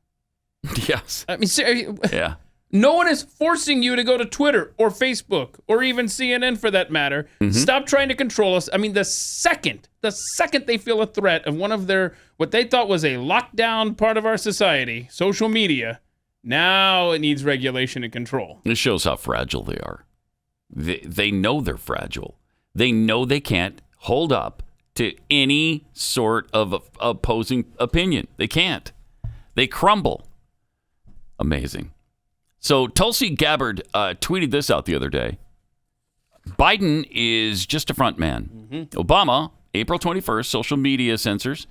Yes. I mean, yeah. No one is forcing you to go to Twitter or Facebook or even CNN for that matter. Stop trying to control us. I mean, the second they feel a threat of one of their, what they thought was a lockdown part of our society, social media, now it needs regulation and control. This shows how fragile they are. They know they're fragile. They know they can't hold up to any sort of opposing opinion. They can't. They crumble. Amazing. So Tulsi Gabbard tweeted this out the other day. Biden is just a front man. Obama, April 21st, social media censors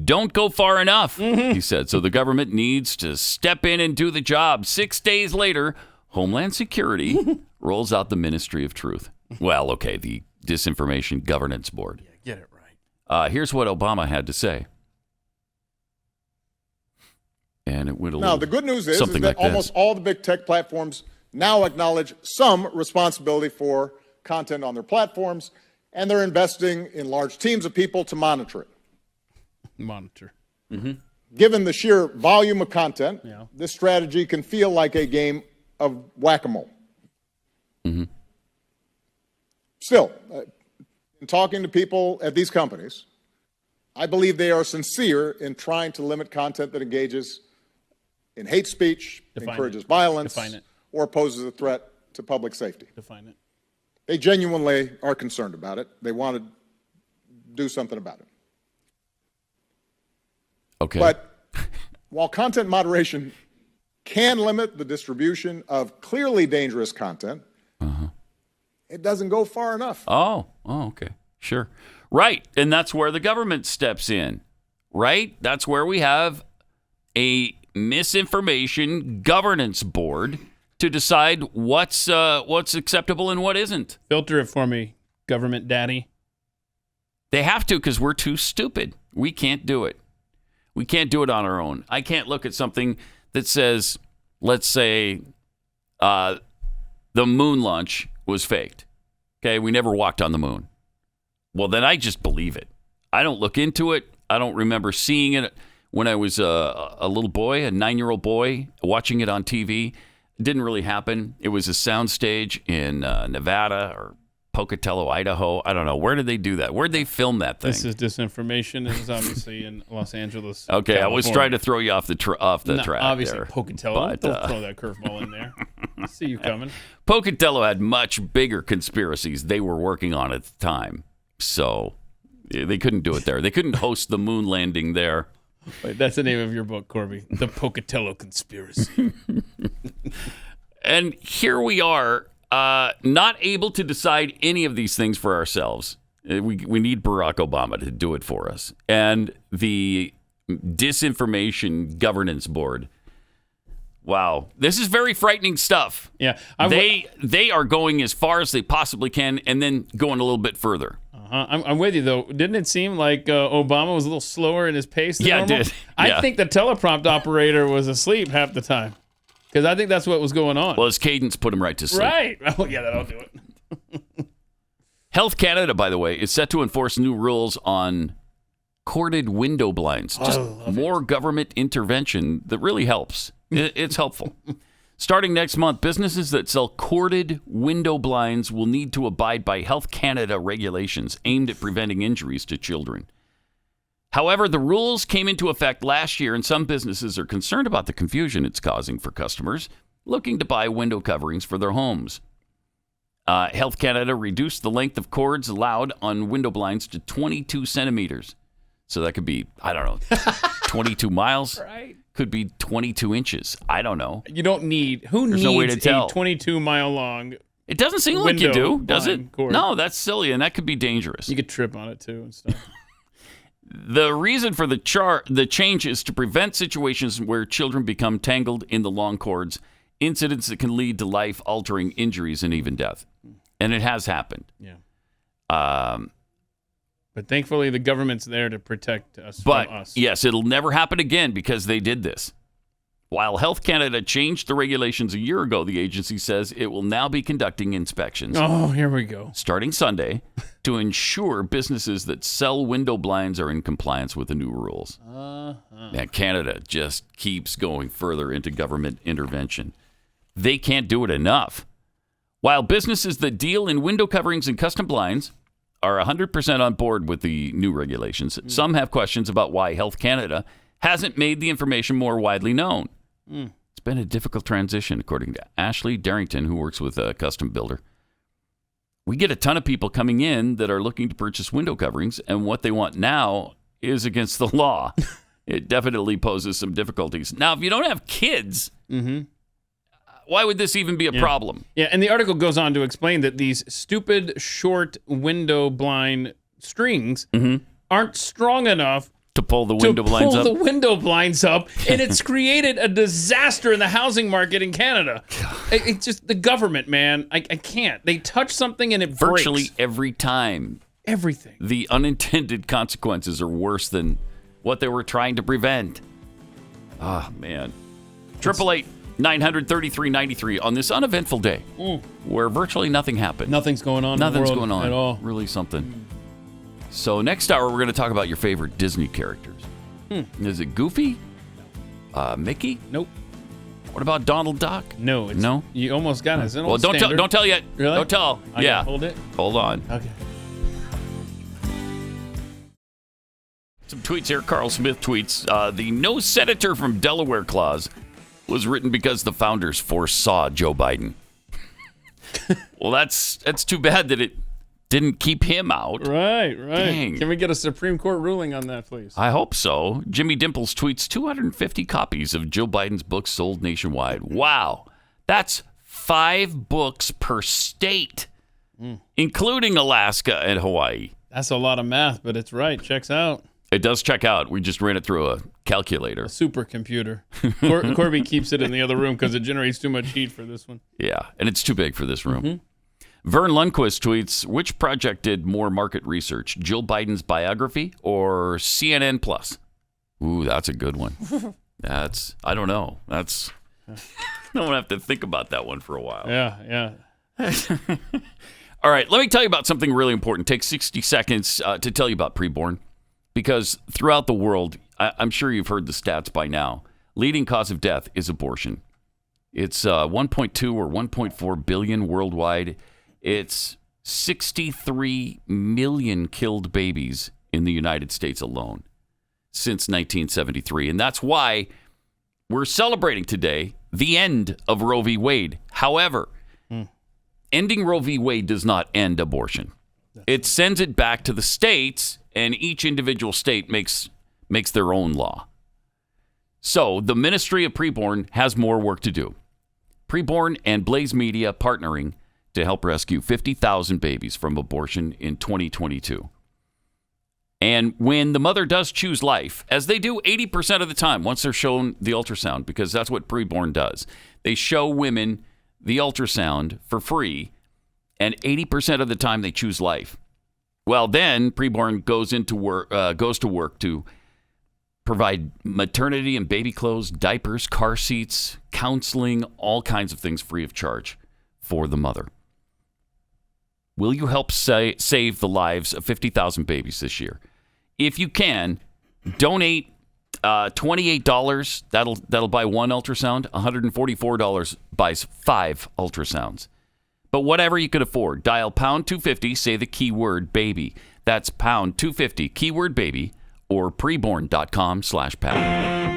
don't go far enough, he said. So the government needs to step in and do the job. 6 days later, Homeland Security rolls out the Ministry of Truth. Well, okay, the Disinformation Governance Board. Yeah, get it right. Here's what Obama had to say. And it went a now, the good news is that like almost all the big tech platforms now acknowledge some responsibility for content on their platforms, and they're investing in large teams of people to monitor it. Given the sheer volume of content, this strategy can feel like a game of whack-a-mole. Still, in talking to people at these companies, I believe they are sincere in trying to limit content that engages in hate speech, encourages violence, or poses a threat to public safety. They genuinely are concerned about it. They want to do something about it. Okay. But while content moderation can limit the distribution of clearly dangerous content, it doesn't go far enough. Oh, okay. Sure. Right. And that's where the government steps in. Right? That's where we have a misinformation governance board to decide what's acceptable and what isn't. Filter it for me, government daddy. They have to, because we're too stupid. We can't do it. We can't do it on our own. I can't look at something that says, let's say, the moon launch was faked. Okay, we never walked on the moon. Well, then I just believe it. I don't look into it. I don't remember seeing it when I was a little boy, a 9-year-old boy, watching it on TV. It didn't really happen. It was a soundstage in Nevada or Pocatello, Idaho. I don't know. Where did they do that? Where did they film that thing? This is disinformation. It was obviously in Los Angeles. Okay, California. I was trying to throw you off the track. Obviously, there. Pocatello. Don't throw that curveball in there. I see you coming. Pocatello had much bigger conspiracies they were working on at the time. So they couldn't do it there. They couldn't host the moon landing there. Wait, that's the name of your book, Corby. The Pocatello Conspiracy. And here we are, not able to decide any of these things for ourselves. We need Barack Obama to do it for us. And the Disinformation Governance Board. Wow. This is very frightening stuff. Yeah. They are going as far as they possibly can and then going a little bit further. I'm with you, though. Didn't it seem like Obama was a little slower in his pace than normal? It did. I think the teleprompt operator was asleep half the time. Because I think that's what was going on. Well, his cadence put him right to sleep. Right. Oh, yeah, that'll do it. Health Canada, by the way, is set to enforce new rules on corded window blinds. Just more government intervention that really helps. It's helpful. Starting next month, businesses that sell corded window blinds will need to abide by Health Canada regulations aimed at preventing injuries to children. However, the rules came into effect last year, and some businesses are concerned about the confusion it's causing for customers looking to buy window coverings for their homes. Health Canada reduced the length of cords allowed on window blinds to 22 centimeters. So that could be, 22 miles. Right. Could be 22 inches. I don't know. You don't need. There's no way to tell. A 22-mile long? It doesn't seem like you do, does it? Cord. No, that's silly, and that could be dangerous. You could trip on it too and stuff. The reason for the change is to prevent situations where children become tangled in the long cords, incidents that can lead to life-altering injuries and even death. And it has happened. Yeah. But thankfully, the government's there to protect us from us. Yes, it'll never happen again because they did this. While Health Canada changed the regulations a year ago, the agency says it will now be conducting inspections. Oh, here we go. Starting Sunday to ensure businesses that sell window blinds are in compliance with the new rules. And Canada just keeps going further into government intervention. They can't do it enough. While businesses that deal in window coverings and custom blinds are 100% on board with the new regulations, some have questions about why Health Canada hasn't made the information more widely known. It's been a difficult transition, according to Ashley Darrington, who works with a custom builder. We get a ton of people coming in that are looking to purchase window coverings, and what they want now is against the law. It definitely poses some difficulties. Now, if you don't have kids, why would this even be a problem? Yeah, and the article goes on to explain that these stupid short window blind strings aren't strong enough to pull the window blinds up. And it's created a disaster in the housing market in Canada. It's just the government, man. I can't. They touch something and it virtually breaks. Every time. Everything. The unintended consequences are worse than what they were trying to prevent. Ah, man. 888-933-93 on this uneventful day where virtually nothing happened. Nothing's going on. Nothing's in the world going on at all. Really something. So next hour, we're going to talk about your favorite Disney characters. Is it Goofy? Mickey? Nope. What about Donald Duck? No. No? You almost got it. It's an Well, old don't tell yet. Really? Don't tell. I Yeah. gotta hold it? Hold on. Okay. Some tweets here. Carl Smith tweets, the no senator from Delaware clause was written because the founders foresaw Joe Biden. Well, that's too bad that it didn't keep him out. Right. Dang. Can we get a Supreme Court ruling on that, please? I hope so. Jimmy Dimples tweets 250 copies of Joe Biden's book sold nationwide. Wow. That's 5 books per state, including Alaska and Hawaii. That's a lot of math, but it's right. Checks out. It does check out. We just ran it through a calculator. A supercomputer. Corby keeps it in the other room because it generates too much heat for this one. Yeah, and it's too big for this room. Vern Lundquist tweets, which project did more market research, Jill Biden's biography or CNN Plus? Ooh, that's a good one. I don't know. I don't have to think about that one for a while. Yeah. All right, let me tell you about something really important. Take 60 seconds to tell you about preborn. Because throughout the world, I'm sure you've heard the stats by now, leading cause of death is abortion. It's 1.2 or 1.4 billion worldwide. It's 63 million killed babies in the United States alone since 1973. And that's why we're celebrating today the end of Roe v. Wade. However, ending Roe v. Wade does not end abortion. It sends it back to the states, and each individual state makes their own law. So the Ministry of Preborn has more work to do. Preborn and Blaze Media partnering to help rescue 50,000 babies from abortion in 2022. And when the mother does choose life, as they do 80% of the time once they're shown the ultrasound, because that's what Preborn does. They show women the ultrasound for free, and 80% of the time they choose life. Well, then Preborn goes to work to provide maternity and baby clothes, diapers, car seats, counseling, all kinds of things free of charge for the mother. Will you help save the lives of 50,000 babies this year? If you can, donate $28. That'll buy one ultrasound. $144 buys 5 ultrasounds. But whatever you could afford, dial pound 250, say the keyword baby. That's pound 250, keyword baby, or preborn.com/pound.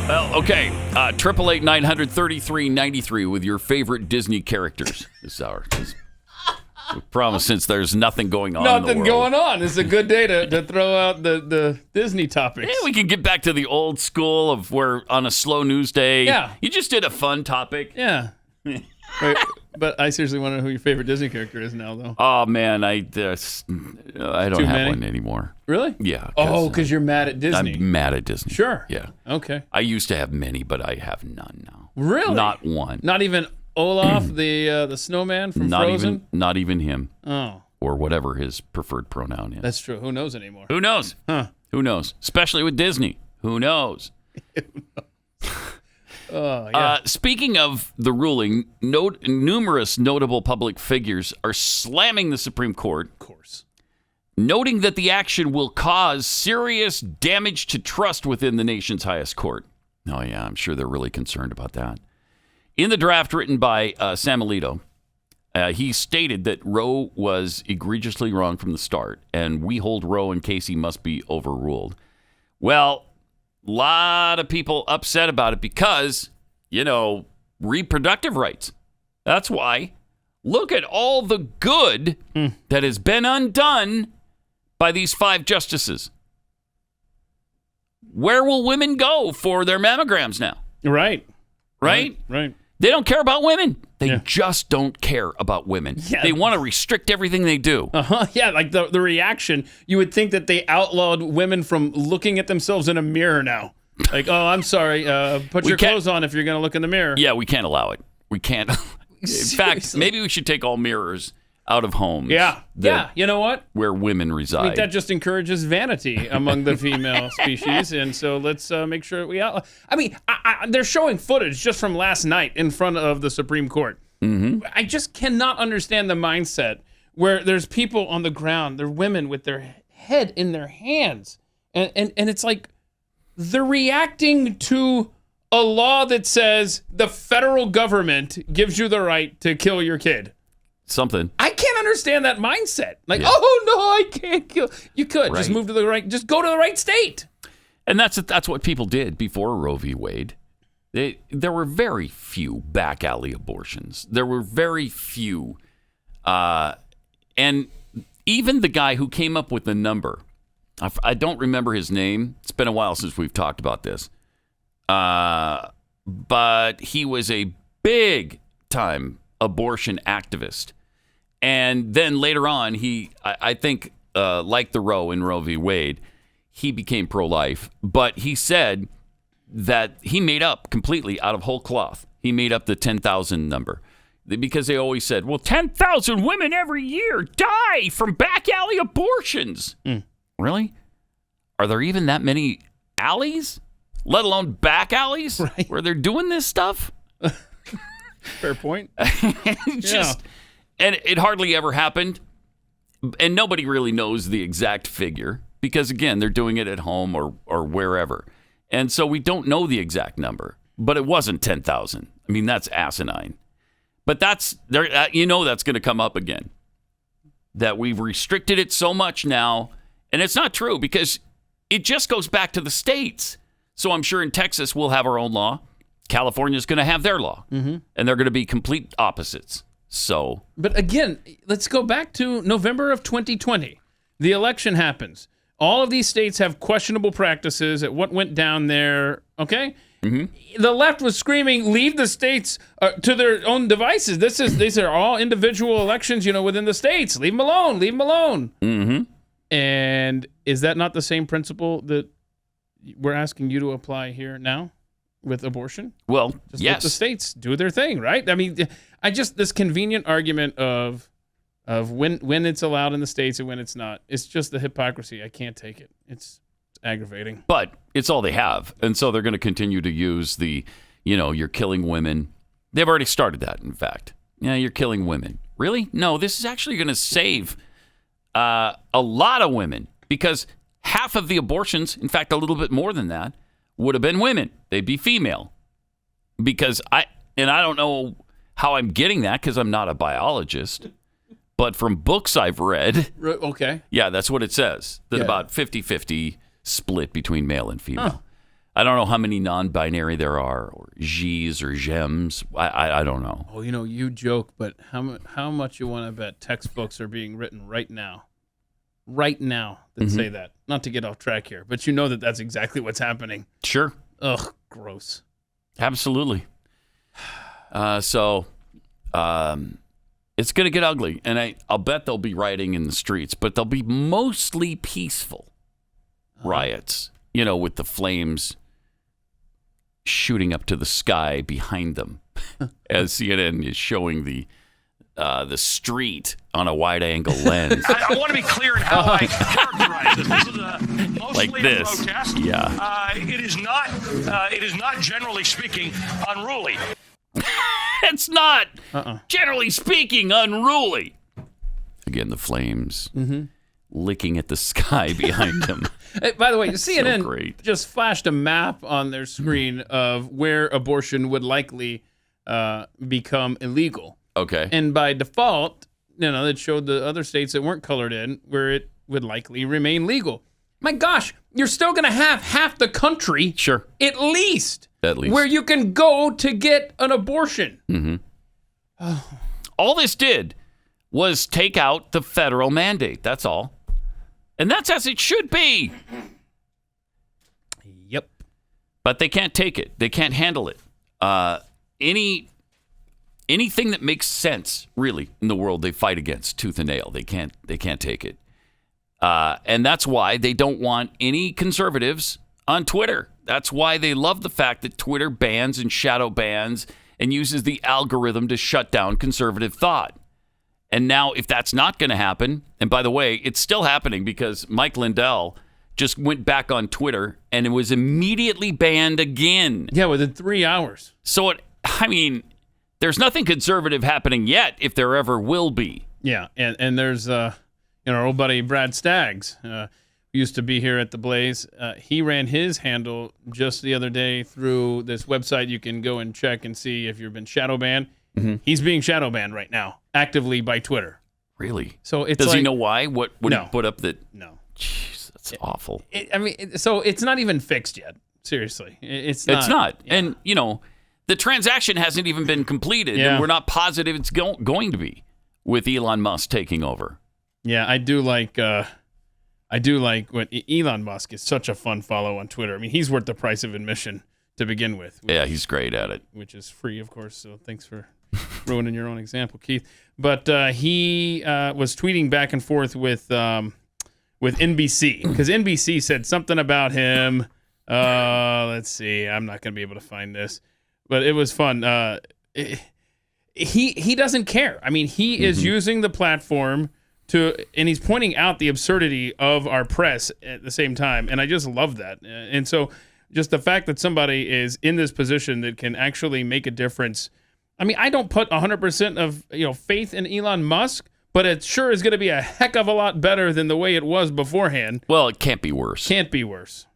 Well, Okay, 888-900-3393 with your favorite Disney characters this hour. We promise, since there's nothing going on in the Nothing world. going on. It's a good day to throw out the Disney topics. Yeah, we can get back to the old school of where on a slow news day, you just did a fun topic. Yeah. Wait, but I seriously want to know who your favorite Disney character is now, though. Oh, man, I don't have one anymore. Really? Yeah. Because you're mad at Disney. I'm mad at Disney. Sure. Yeah. Okay. I used to have many, but I have none now. Really? Not one. Not even Olaf, the snowman from Frozen? Not even him. Oh. Or whatever his preferred pronoun is. That's true. Who knows anymore? Who knows? Huh. Who knows? Especially with Disney. Who knows? Speaking of the ruling, numerous notable public figures are slamming the Supreme Court. Of course. Noting that the action will cause serious damage to trust within the nation's highest court. Oh, yeah, I'm sure they're really concerned about that. In the draft written by Sam Alito, he stated that Roe was egregiously wrong from the start, and we hold Roe and Casey must be overruled. Well, a lot of people upset about it because, reproductive rights. That's why. Look at all the good that has been undone by these 5 justices. Where will women go for their mammograms now? Right. They don't care about women. They just don't care about women. Yeah. They want to restrict everything they do. Yeah, like the reaction, you would think that they outlawed women from looking at themselves in a mirror now. Like, oh, I'm sorry, put your clothes on if you're going to look in the mirror. Yeah, we can't allow it. We can't. In fact, maybe we should take all mirrors out of homes. Yeah, you know what? Where women reside. I think that just encourages vanity among the female species, and so let's make sure we outlaw. I mean, they're showing footage just from last night in front of the Supreme Court. Mm-hmm. I just cannot understand the mindset where there's people on the ground, they're women with their head in their hands, and it's like they're reacting to a law that says the federal government gives you the right to kill your kid. Something. I can't understand that mindset. Like, oh no, I can't kill. You could just move to the right. Just go to the right state. And that's what people did before Roe v. Wade. There were very few back alley abortions. There were very few, and even the guy who came up with the number, I don't remember his name. It's been a while since we've talked about this. But he was a big time abortion activist. And then later on, I think, like the Roe in Roe v. Wade, he became pro-life. But he said that he made up completely out of whole cloth. He made up the 10,000 number. Because they always said, well, 10,000 women every year die from back alley abortions. Really? Are there even that many alleys? Let alone back alleys where they're doing this stuff? Fair point. And it hardly ever happened. And nobody really knows the exact figure because, again, they're doing it at home or wherever. And so we don't know the exact number. But it wasn't 10,000. I mean, that's asinine. But that's going to come up again. That we've restricted it so much now. And it's not true because it just goes back to the states. So I'm sure in Texas we'll have our own law. California's going to have their law. Mm-hmm. And they're going to be complete opposites. So, but again, let's go back to November of 2020. The election happens. All of these states have questionable practices at what went down there. Okay, The left was screaming, "Leave the states to their own devices." These are all individual elections, within the states. Leave them alone. Leave them alone. Mm-hmm. And is that not the same principle that we're asking you to apply here now? With abortion? Well, just yes. Let the states do their thing, right? I mean, this convenient argument of when it's allowed in the states and when it's not. It's just the hypocrisy. I can't take it. It's aggravating. But it's all they have. And so they're going to continue to use the, you're killing women. They've already started that, in fact. Yeah, you're killing women. Really? No, this is actually going to save a lot of women because half of the abortions, in fact, a little bit more than that, would have been women. They'd be female. Because I don't know how I'm getting that because I'm not a biologist, but from books I've read. Okay. Yeah, that's what it says. That about 50-50 split between male and female. I don't know how many non-binary there are, or G's or Gems. I don't know. Oh, you joke, but how much you want to bet textbooks are being written right now that say that? Not to get off track here, but you know that's exactly what's happening. Sure. Ugh, gross. Absolutely. So it's going to get ugly, and I'll bet they'll be rioting in the streets, but they'll be mostly peaceful riots, with the flames shooting up to the sky behind them as CNN is showing the street on a wide-angle lens. I want to be clear in how I characterize this. This is mostly like this. a protest. Yeah. It is not generally speaking unruly. It's not, generally speaking, unruly. Again, the flames licking at the sky behind him. Hey, by the way, CNN just flashed a map on their screen of where abortion would likely become illegal. Okay. And by default, it showed the other states that weren't colored in where it would likely remain legal. My gosh, you're still going to have half the country, sure, at least, where you can go to get an abortion. Mm-hmm. All this did was take out the federal mandate. That's all. And that's as it should be. Yep. But they can't take it. They can't handle it. Anything that makes sense, really, in the world, they fight against tooth and nail. They can't take it. And that's why they don't want any conservatives on Twitter. That's why they love the fact that Twitter bans and shadow bans and uses the algorithm to shut down conservative thought. And now, if that's not going to happen, and by the way, it's still happening because Mike Lindell just went back on Twitter and it was immediately banned again. Yeah, within 3 hours. So, there's nothing conservative happening yet, if there ever will be. Yeah, and there's our old buddy Brad Staggs, who used to be here at the Blaze. He ran his handle just the other day through this website. You can go and check and see if you've been shadow banned. Mm-hmm. He's being shadow banned right now, actively by Twitter. Really? So does he know why? What would he put up that? No. Jeez, that's awful. So it's not even fixed yet. Seriously, it's not. It's not, yeah. And the transaction hasn't even been completed, and we're not positive it's going to be with Elon Musk taking over. Yeah, I do like what Elon Musk is such a fun follow on Twitter. He's worth the price of admission to begin with. Yeah, he's great at it. Which is free, of course, so thanks for ruining your own example, Keith. But he was tweeting back and forth with NBC, because NBC said something about him. Let's see. I'm not going to be able to find this. But it was fun. He doesn't care. He is using the platform and he's pointing out the absurdity of our press at the same time. And I just love that. And so just the fact that somebody is in this position that can actually make a difference. I don't put 100% of faith in Elon Musk, but it sure is going to be a heck of a lot better than the way it was beforehand. Well, it can't be worse. Can't be worse.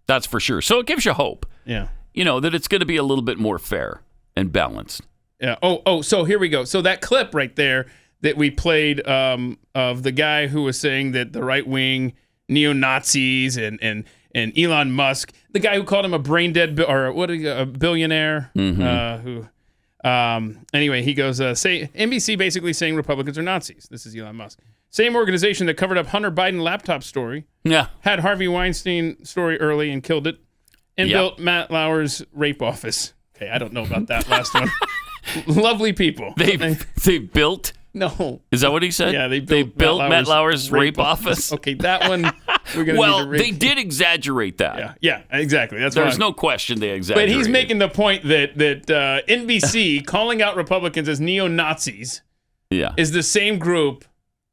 That's for sure. So it gives you hope. Yeah. That it's going to be a little bit more fair and balanced. Yeah. So here we go. So that clip right there that we played of the guy who was saying that the right-wing neo-Nazis and Elon Musk, the guy who called him a brain-dead a billionaire, who anyway, he goes, NBC basically saying Republicans are Nazis. This is Elon Musk. Same organization that covered up Hunter Biden laptop story. Yeah. Had Harvey Weinstein story early and killed it. And built Matt Lauer's rape office. Okay, I don't know about that last one. Lovely people. They built? No. Is that what he said? Yeah, they built Matt Lauer's rape office. Okay, that one we're gonna they did exaggerate that. Yeah, exactly. There's no question they exaggerated. But he's making the point that NBC calling out Republicans as neo-Nazis is the same group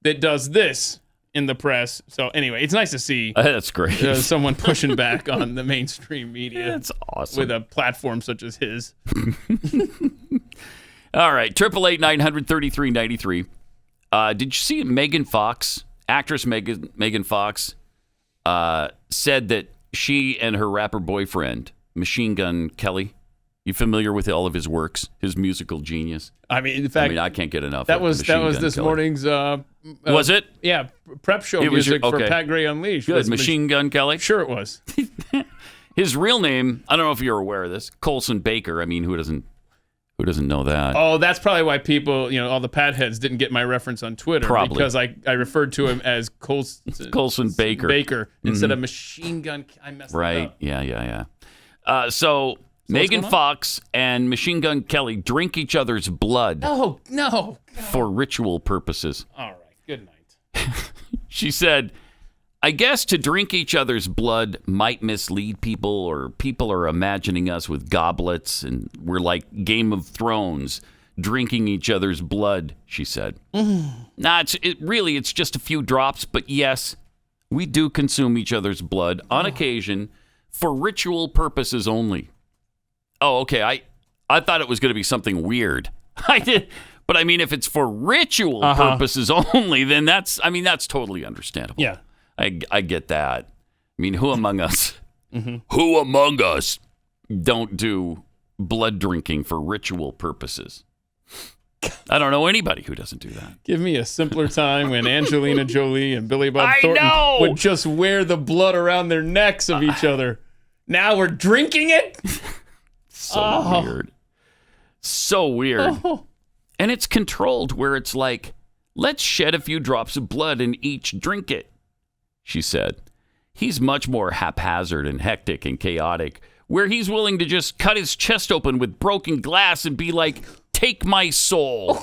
that does this in the press. So anyway, it's nice to see that's great. Someone pushing back on the mainstream media. That's awesome. With a platform such as his. All right, 888-900-3393. Did you see Megan Fox, actress Megan Fox, said that she and her rapper boyfriend, Machine Gun Kelly, you familiar with all of his works, his musical genius? In fact, I can't get enough. That was this Kelly. Morning's. Was it? Yeah, prep show music for Pat Gray Unleashed. Good, Machine Gun Kelly. Sure, it was. His real name, I don't know if you're aware of this, Colson Baker. I mean, who doesn't know that? Oh, that's probably why people, all the pad heads didn't get my reference on Twitter. Probably. Because I referred to him as Colson Baker. Instead of Machine Gun. I messed it up. Yeah. So Megan Fox and Machine Gun Kelly drink each other's blood. Oh, no. For ritual purposes. All right. Good night. She said, I guess to drink each other's blood might mislead people, or people are imagining us with goblets and we're like Game of Thrones drinking each other's blood, she said. Nah, it's just a few drops, but yes, we do consume each other's blood on occasion for ritual purposes only. Oh, okay. I thought it was going to be something weird. I did. But I mean, if it's for ritual purposes only, then that's totally understandable. Yeah. I get that. I mean, who among us don't do blood drinking for ritual purposes? I don't know anybody who doesn't do that. Give me a simpler time when Angelina Jolie and Billy Bob Thornton would just wear the blood around their necks of each other. Now we're drinking it? Weird. So weird. Oh. And it's controlled where it's like, let's shed a few drops of blood and each drink it, she said. He's much more haphazard and hectic and chaotic, where he's willing to just cut his chest open with broken glass and be like, take my soul.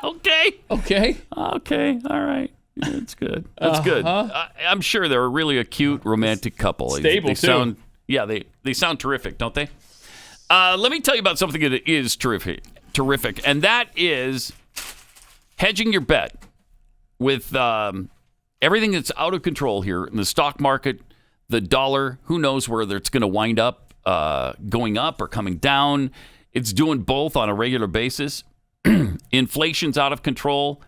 Okay. All right. That's good. Good. I'm sure they're a really a cute romantic couple. Stable, they sound, they sound terrific, don't they? Let me tell you about something that is terrific, and that is hedging your bet with everything that's out of control here in the stock market, the dollar. Who knows where it's going to wind up, going up or coming down. It's doing both on a regular basis. Inflation's out of control.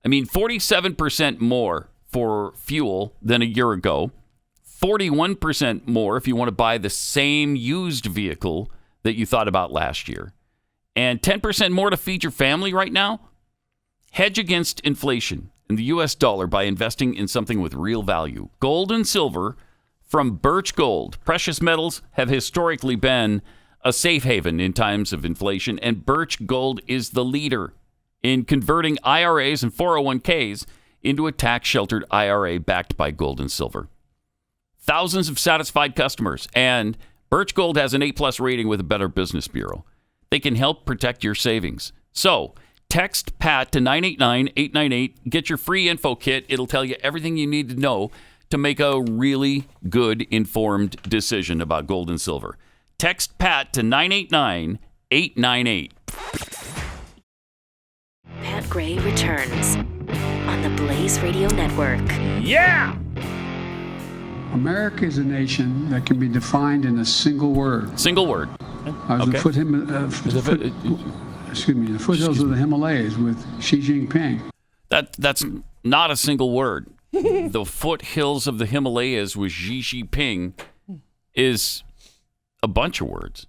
I mean, 47% more for fuel than a year ago. 41% more if you want to buy the same used vehicle that you thought about last year. And 10% more to feed your family right now. Hedge against inflation in the U.S. dollar by investing in something with real value. Gold and silver from Birch Gold. Precious metals have historically been a safe haven in times of inflation, and Birch Gold is the leader in converting IRAs and 401ks into a tax-sheltered IRA backed by gold and silver. Thousands of satisfied customers, and Birch Gold has an A+ rating with a Better Business Bureau. They can help protect your savings. So, text PAT to 989-898. Get your free info kit. It'll tell you everything you need to know to make a really good, informed decision about gold and silver. Text PAT to 989-898. Pat Gray returns on the Blaze Radio Network. Yeah! America is a nation that can be defined in a single word. Single word. The foothills of the Himalayas with Xi Jinping. That's not a single word. The foothills of the Himalayas with Xi Jinping is a bunch of words.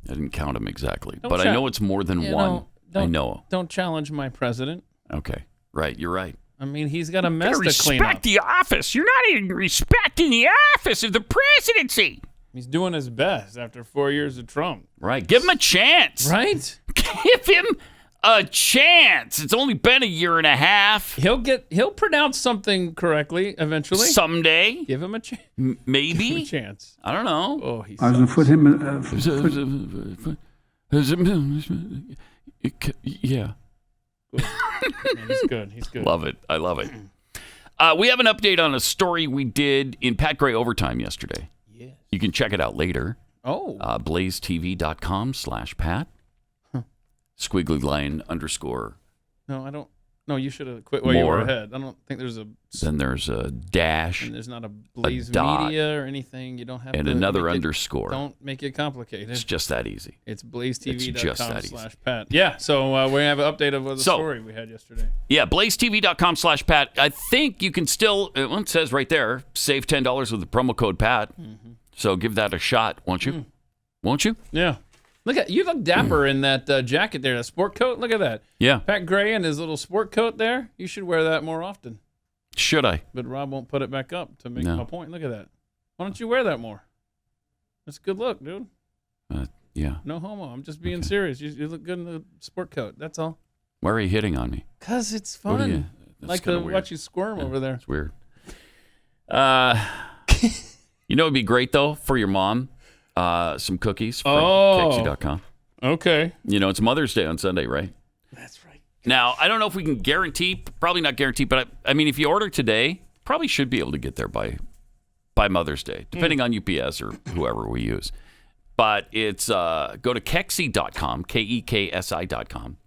I didn't count them exactly, but I know it's more than one. I know. Don't challenge my president. Okay. Right. You're right. I mean, he's got a mess to clean up. Respect the office. You're not even respecting the office of the presidency. He's doing his best after 4 years of Trump. Right. Give him a chance. Right? Give him a chance. It's only been a year and a half. He'll pronounce something correctly eventually. Someday. Give him a chance. Maybe. Give him a chance. I don't know. Oh, he's yeah. He's good. Love it. I love it. We have an update on a story we did in Pat Gray Overtime yesterday. Yes. You can check it out later. Oh. blazetv.com/Pat. Squiggly line _ No, I don't. No, you should have quit while you were ahead. I don't think there's a... Then there's a dash. And there's not a Blaze Media or anything. You don't have and to... another underscore. Don't make it complicated. It's just that easy. It's blazetv.com/Pat. Yeah, so we have an update of the story we had yesterday. Yeah, blazetv.com/Pat. I think you can still... Well, it says right there, save $10 with the promo code Pat. Mm-hmm. So give that a shot, won't you? Won't you? Yeah. You look dapper in that jacket there, that sport coat. Look at that. Yeah. Pat Gray and his little sport coat there. You should wear that more often. Should I? But Rob won't put it back up to make my point. Look at that. Why don't you wear that more? That's a good look, dude. Yeah. No homo. I'm just being serious. You look good in the sport coat. That's all. Why are you hitting on me? Because it's fun. Like to watch you squirm over there. It's weird. You know, it'd be great, though, for your mom. Some cookies from Kexi.com. Okay. You know, it's Mother's Day on Sunday, right? That's right. Now, I don't know if we can guarantee, probably not guarantee, but I mean, if you order today, probably should be able to get there by Mother's Day, depending on UPS or whoever we use. But it's, go to Kexi.com, KEKSI.com.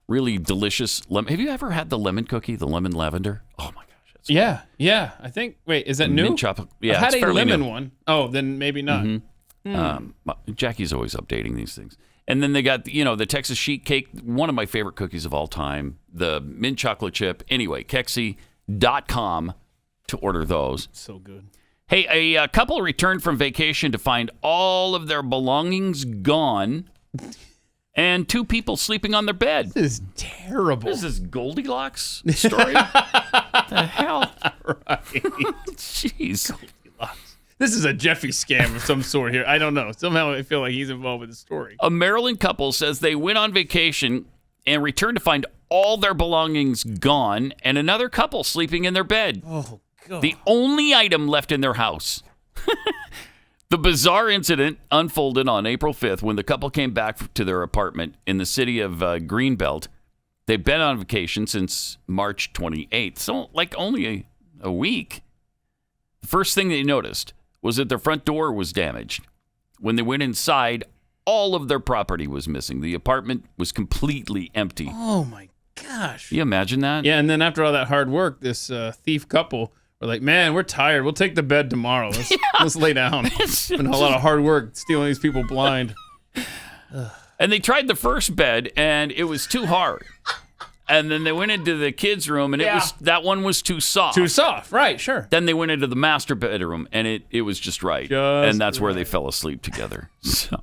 Really delicious lemon. Have you ever had the lemon cookie, the lemon lavender? Oh, my gosh. Yeah. I think, wait, is that new? Mint chocolate. Yeah, I've had it's a lemon new. one. Oh, then maybe not. Jackie's always updating these things. And then they got, the Texas sheet cake, one of my favorite cookies of all time, the mint chocolate chip. Anyway, Kexi.com to order those. So good. Hey, a couple returned from vacation to find all of their belongings gone and 2 people sleeping on their bed. This is terrible. This is Goldilocks story? What the hell? Right. Jeez. Goldilocks. This is a Jeffy scam of some sort here. I don't know. Somehow I feel like he's involved with the story. A Maryland couple says they went on vacation and returned to find all their belongings gone and another couple sleeping in their bed. Oh, God. The only item left in their house. The bizarre incident unfolded on April 5th when the couple came back to their apartment in the city of Greenbelt. They've been on vacation since March 28th, so like only a week. The first thing they noticed was that their front door was damaged. When they went inside, all of their property was missing. The apartment was completely empty. Oh, my gosh. Can you imagine that? Yeah, and then after all that hard work, this thief couple were like, man, we're tired. We'll take the bed tomorrow. Let's lay down. It's been a lot of hard work stealing these people blind. And they tried the first bed, and it was too hard. And then they went into the kids' room, and that one was too soft. Too soft, right, sure. Then they went into the master bedroom, and it was just right. And that's where they fell asleep together. So,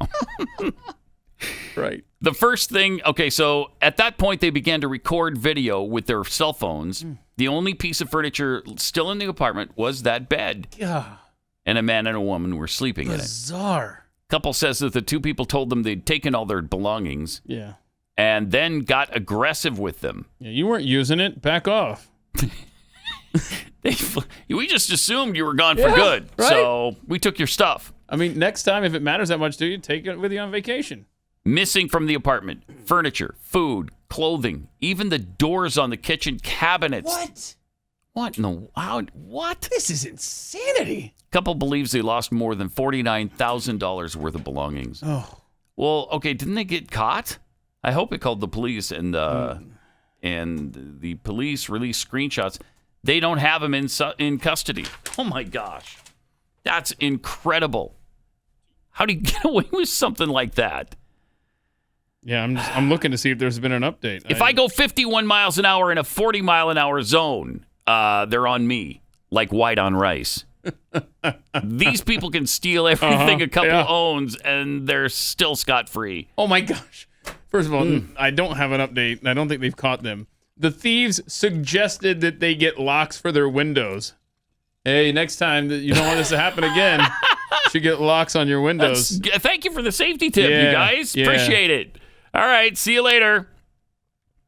right. The first thing, so at that point, they began to record video with their cell phones. The only piece of furniture still in the apartment was that bed. Yeah. And a man and a woman were sleeping in it. Bizarre. Couple says that the 2 people told them they'd taken all their belongings. Yeah. And then got aggressive with them. Yeah, you weren't using it. Back off. We just assumed you were gone for good. Right? So we took your stuff. I mean, next time, if it matters that much to you, take it with you on vacation. Missing from the apartment, furniture, food, clothing, even the doors on the kitchen cabinets. What? What in the what? This is insanity. Couple believes they lost more than $49,000 worth of belongings. Oh. Well, didn't they get caught? I hope it called the police, and the police released screenshots. They don't have him in custody. Oh my gosh, that's incredible. How do you get away with something like that? Yeah, I'm looking to see if there's been an update. If I go 51 miles an hour in a 40 mile an hour zone, they're on me like white on rice. These people can steal everything a couple owns, and they're still scot-free. Oh my gosh. First of all, I don't have an update. I don't think they've caught them. The thieves suggested that they get locks for their windows. Hey, next time that you don't want this to happen again, you should get locks on your windows. Thank you for the safety tip, you guys. Appreciate it. All right, see you later.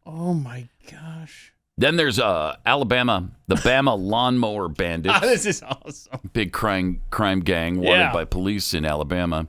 Oh my gosh. Then there's Alabama Lawn Mower Bandits. This is awesome. Big crime gang wanted by police in Alabama.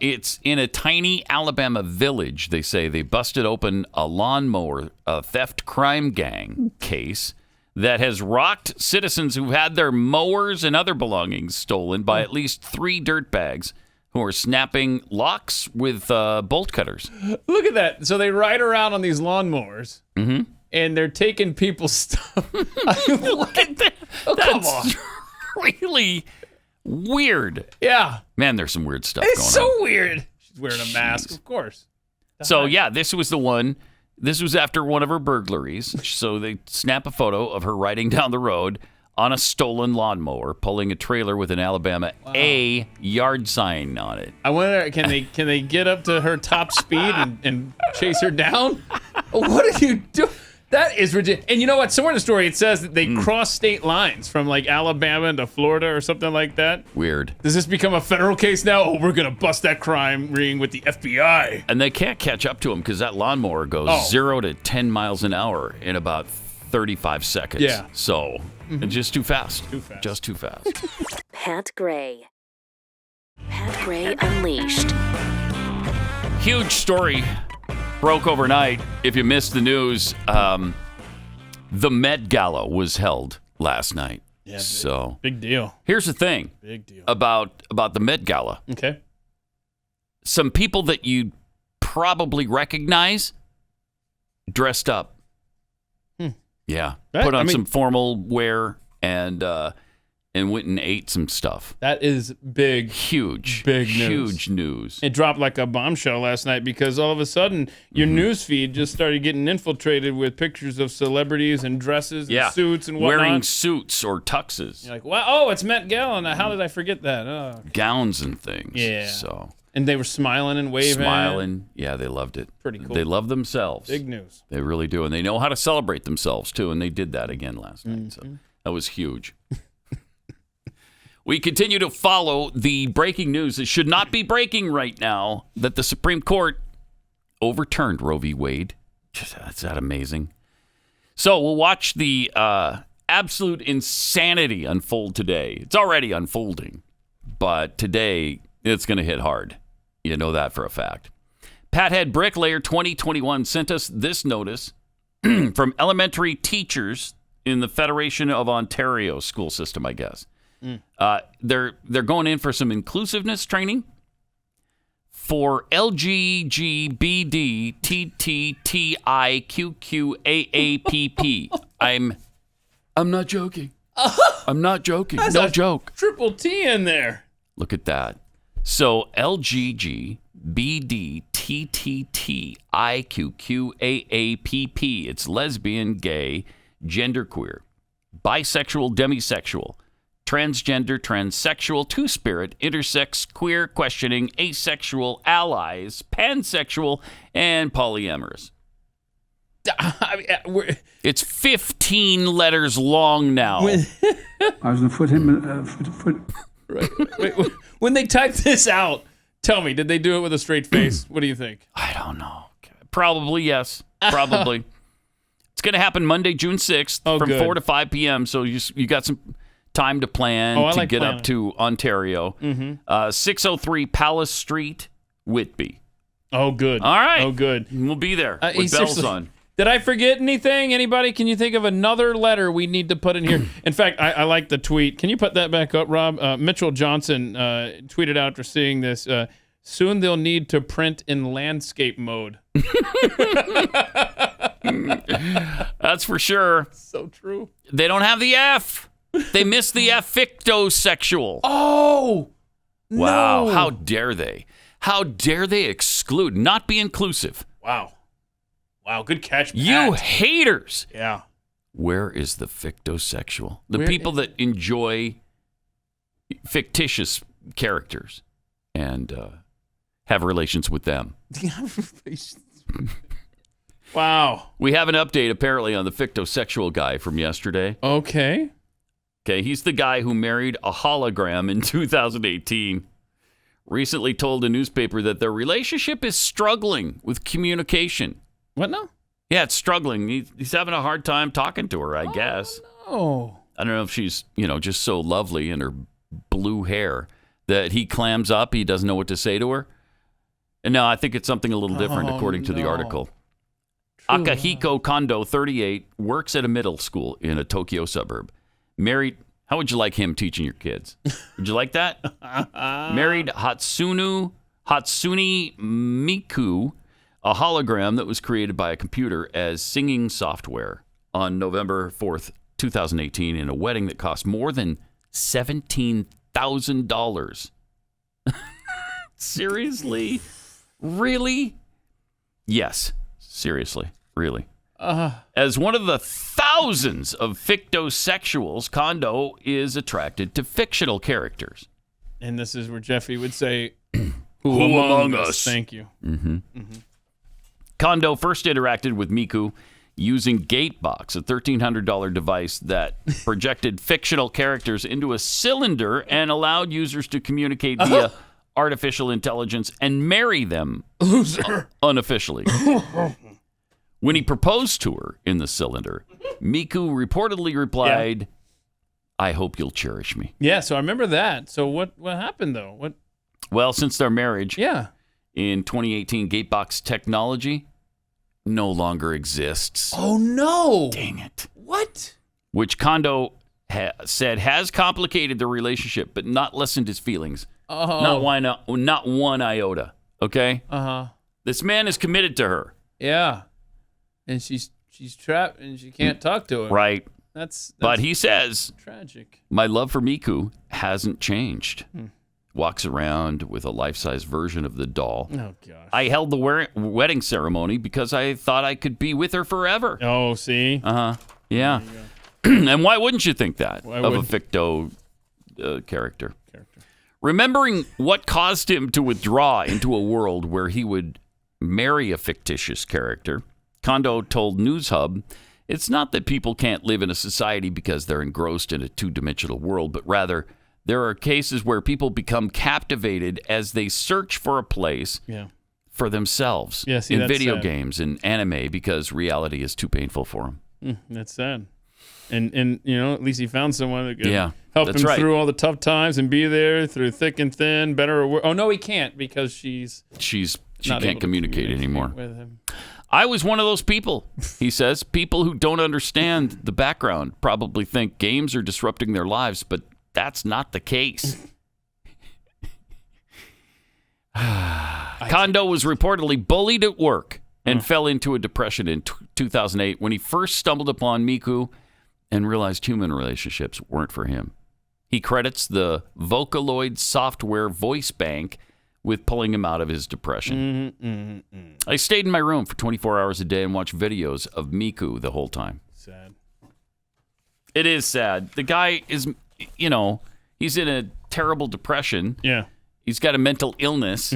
It's in a tiny Alabama village. They say they busted open a lawnmower theft crime gang case that has rocked citizens who've had their mowers and other belongings stolen by at least 3 dirtbags who are snapping locks with bolt cutters. Look at that. So they ride around on these lawnmowers, and they're taking people's stuff. Look at that. Oh, come on. Really weird. Yeah. Man, there's some weird stuff going on. It's so weird. She's wearing a mask, of course. So, this was the one. This was after one of her burglaries. So they snap a photo of her riding down the road on a stolen lawnmower, pulling a trailer with an Alabama A yard sign on it. I wonder, can they get up to her top speed and chase her down? What are you doing? That is ridiculous. And you know what? Somewhere in the story it says that they cross state lines from like Alabama to Florida or something like that. Weird. Does this become a federal case now? Oh, we're going to bust that crime ring with the FBI. And they can't catch up to him because that lawnmower goes 0 to 10 miles an hour in about 35 seconds. Yeah. So it's just too fast. Too fast. Just too fast. Pat Gray. Pat Gray Unleashed. Huge story broke overnight. If you missed the news, the Met Gala was held last night. Yeah, so big deal. Here's the thing. Big deal. About the Met Gala. Okay. Some people that you probably recognize dressed up. Yeah. Put on some formal wear and went and ate some stuff. That is big. Huge news. Huge news. It dropped like a bombshell last night because all of a sudden your news feed just started getting infiltrated with pictures of celebrities and dresses and suits and whatnot. Wearing suits or tuxes. You're like, wow, oh, it's Met Gala. Now, how did I forget that? Oh. Gowns and things. Yeah. So. And they were smiling and waving. Smiling. Yeah, they loved it. Pretty cool. They love themselves. Big news. They really do. And they know how to celebrate themselves, too. And they did that again last night. So that was huge. We continue to follow the breaking news that should not be breaking right now, that the Supreme Court overturned Roe v. Wade. That's that amazing. So we'll watch the absolute insanity unfold today. It's already unfolding, but today it's going to hit hard. You know that for a fact. Pathead Bricklayer 2021 sent us this notice from elementary teachers in the Federation of Ontario school system, I guess. They're going in for some inclusiveness training for LGBTQTTIQQAAPP. I'm not joking. I'm not joking. That's no a joke. Triple T in there. Look at that. So LGBTQTTIQQAAPP. It's lesbian, gay, genderqueer, bisexual, demisexual, transgender, transsexual, two-spirit, intersex, queer, questioning, asexual, allies, pansexual, and polyamorous. It's 15 letters long now. I was going to put him foot. Right. Wait, when they typed this out, tell me, did they do it with a straight face? What do you think? I don't know. Probably, yes. Probably. It's going to happen Monday, June 6th from 4 to 5 p.m. So you got some time to plan to get up to Ontario. 603 Palace Street, Whitby. Oh, good. All right. Oh, good. We'll be there with bells on. Did I forget anything? Anybody? Can you think of another letter we need to put in here? In fact, I like the tweet. Can you put that back up, Rob? Mitchell Johnson tweeted out after seeing this, soon they'll need to print in landscape mode. That's for sure. So true. They don't have the F. They missed the F, fictosexual. Oh, wow. No. How dare they? How dare they exclude, not be inclusive? Wow. Wow, good catch, Pat. You haters. Yeah. Where is the fictosexual? The people that enjoy fictitious characters and have relations with them. Wow. We have an update apparently on the fictosexual guy from yesterday. Okay, he's the guy who married a hologram in 2018. Recently told a newspaper that their relationship is struggling with communication. What now? Yeah, it's struggling. He's having a hard time talking to her, I guess. Oh. I don't know if she's, just so lovely in her blue hair that he clams up. He doesn't know what to say to her. And no, I think it's something a little different, according to the article. Akahiko Kondo, 38, works at a middle school in a Tokyo suburb. Married, how would you like him teaching your kids? Would you like that? Married Hatsune Miku, a hologram that was created by a computer as singing software on November 4th, 2018, in a wedding that cost more than $17,000. Seriously? Really? Yes. Seriously. Really. As one of the thousands of fictosexuals, Kondo is attracted to fictional characters. And this is where Jeffy would say, Who among us? Thank you. Kondo first interacted with Miku using Gatebox, a $1,300 device that projected fictional characters into a cylinder and allowed users to communicate via artificial intelligence and marry them unofficially. When he proposed to her in the cylinder, Miku reportedly replied, I hope you'll cherish me. Yeah, so I remember that. So what happened, though? Well, since their marriage in 2018, Gatebox technology no longer exists. Oh, no. Dang it. What? Which Kondo said has complicated the relationship, but not lessened his feelings. Oh. Not one iota. Okay? Uh-huh. This man is committed to her. Yeah. And she's trapped and she can't talk to him. Right. That's but he says, tragic. My love for Miku hasn't changed. Walks around with a life-size version of the doll. Oh, gosh. I held the wedding ceremony because I thought I could be with her forever. Oh, see? Uh-huh. Yeah. And why wouldn't you think that of a ficto character? Remembering what caused him to withdraw into a world where he would marry a fictitious character, Kondo told NewsHub, it's not that people can't live in a society because they're engrossed in a two-dimensional world, but rather there are cases where people become captivated as they search for a place for themselves in video games and anime because reality is too painful for them. That's sad. And you know, at least he found someone that could help him right. through all the tough times and be there through thick and thin, better or worse. Oh, no, he can't because she can't communicate anymore. With him. I was one of those people, he says. People who don't understand the background probably think games are disrupting their lives, but that's not the case. Kondo was reportedly bullied at work and fell into a depression in 2008 when he first stumbled upon Miku and realized human relationships weren't for him. He credits the Vocaloid software voice bank with pulling him out of his depression. I stayed in my room for 24 hours a day and watched videos of Miku the whole time. Sad. It is sad. The guy is, you know, he's in a terrible depression. Yeah. He's got a mental illness.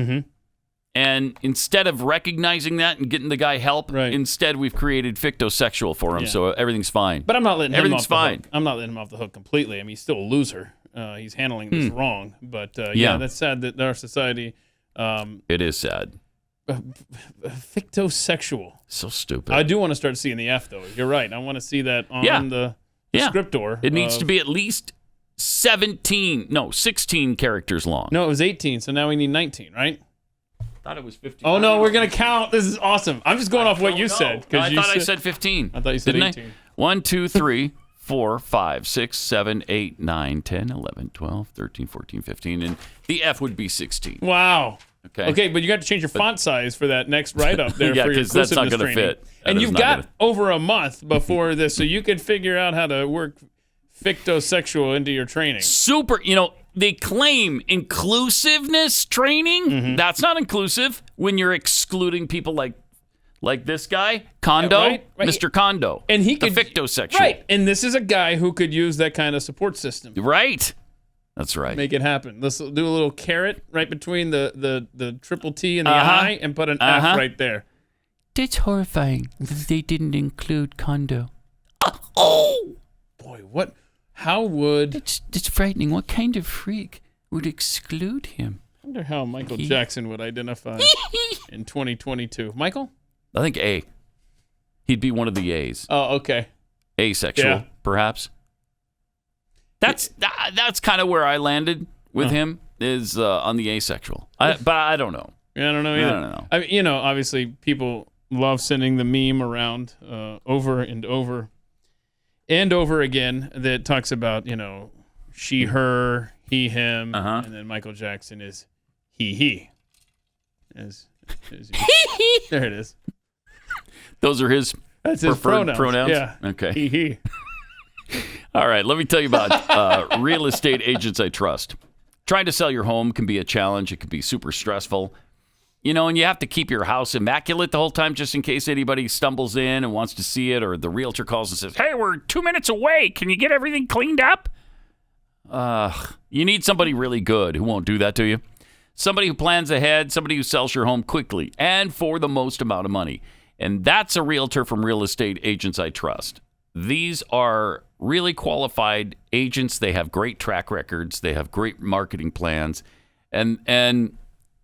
And instead of recognizing that and getting the guy help, instead we've created fictosexual for him, so everything's fine. But I'm not letting him off fine. the hook. I'm not letting him off the hook completely. I mean, he's still a loser. He's handling this wrong. But that's sad that our society... it is sad. Fictosexual. So stupid. I do want to start seeing the F, though. You're right. I want to see that on the scriptor. It needs to be at least 16 characters long. No, it was 18, so now we need 19, right? I thought it was 15. Oh, no, we're going to count. This is awesome. I'm just going off what you said. No, I thought I said 15. I thought you said Didn't 18. I? 1, 2, 3, 4, 5, 6, 7, 8, 9, 10, 11, 12, 13, 14, 15. And the F would be 16. Wow. Okay, but you got to change your font size for that next write-up there for your that's not going to training. fit. And you've got over a month before this, so you could figure out how to work fictosexual into your training. Super. You know, they claim inclusiveness training. That's not inclusive when you're excluding people like this guy, Kondo, right. Mr. Kondo, and he the could, fictosexual. Right, and this is a guy who could use that kind of support system. Right. That's right. Make it happen. Let's do a little caret right between the triple T and the I and put an F right there. That's horrifying that they didn't include Kondo. Oh! Boy, what? How would... It's frightening. What kind of freak would exclude him? I wonder how Michael Jackson would identify in 2022. Michael? I think A. He'd be one of the A's. Oh, okay. Asexual, perhaps. That's kind of where I landed with him, is on the asexual. But I don't know. Yeah, I don't know either. I don't know. I mean, you know, obviously people love sending the meme around over and over and over again that talks about, you know, she, her, he, him, and then Michael Jackson is he. There it is. Those are his That's his preferred pronouns? Yeah. Okay. He. All right, let me tell you about real estate agents I trust. Trying to sell your home can be a challenge. It can be super stressful. You know, and you have to keep your house immaculate the whole time just in case anybody stumbles in and wants to see it, or the realtor calls and says, hey, we're 2 minutes away. Can you get everything cleaned up? You need somebody really good who won't do that to you. Somebody who plans ahead, somebody who sells your home quickly and for the most amount of money. And that's a realtor from Real Estate Agents I Trust. These are really qualified agents. They have great track records. They have great marketing plans. And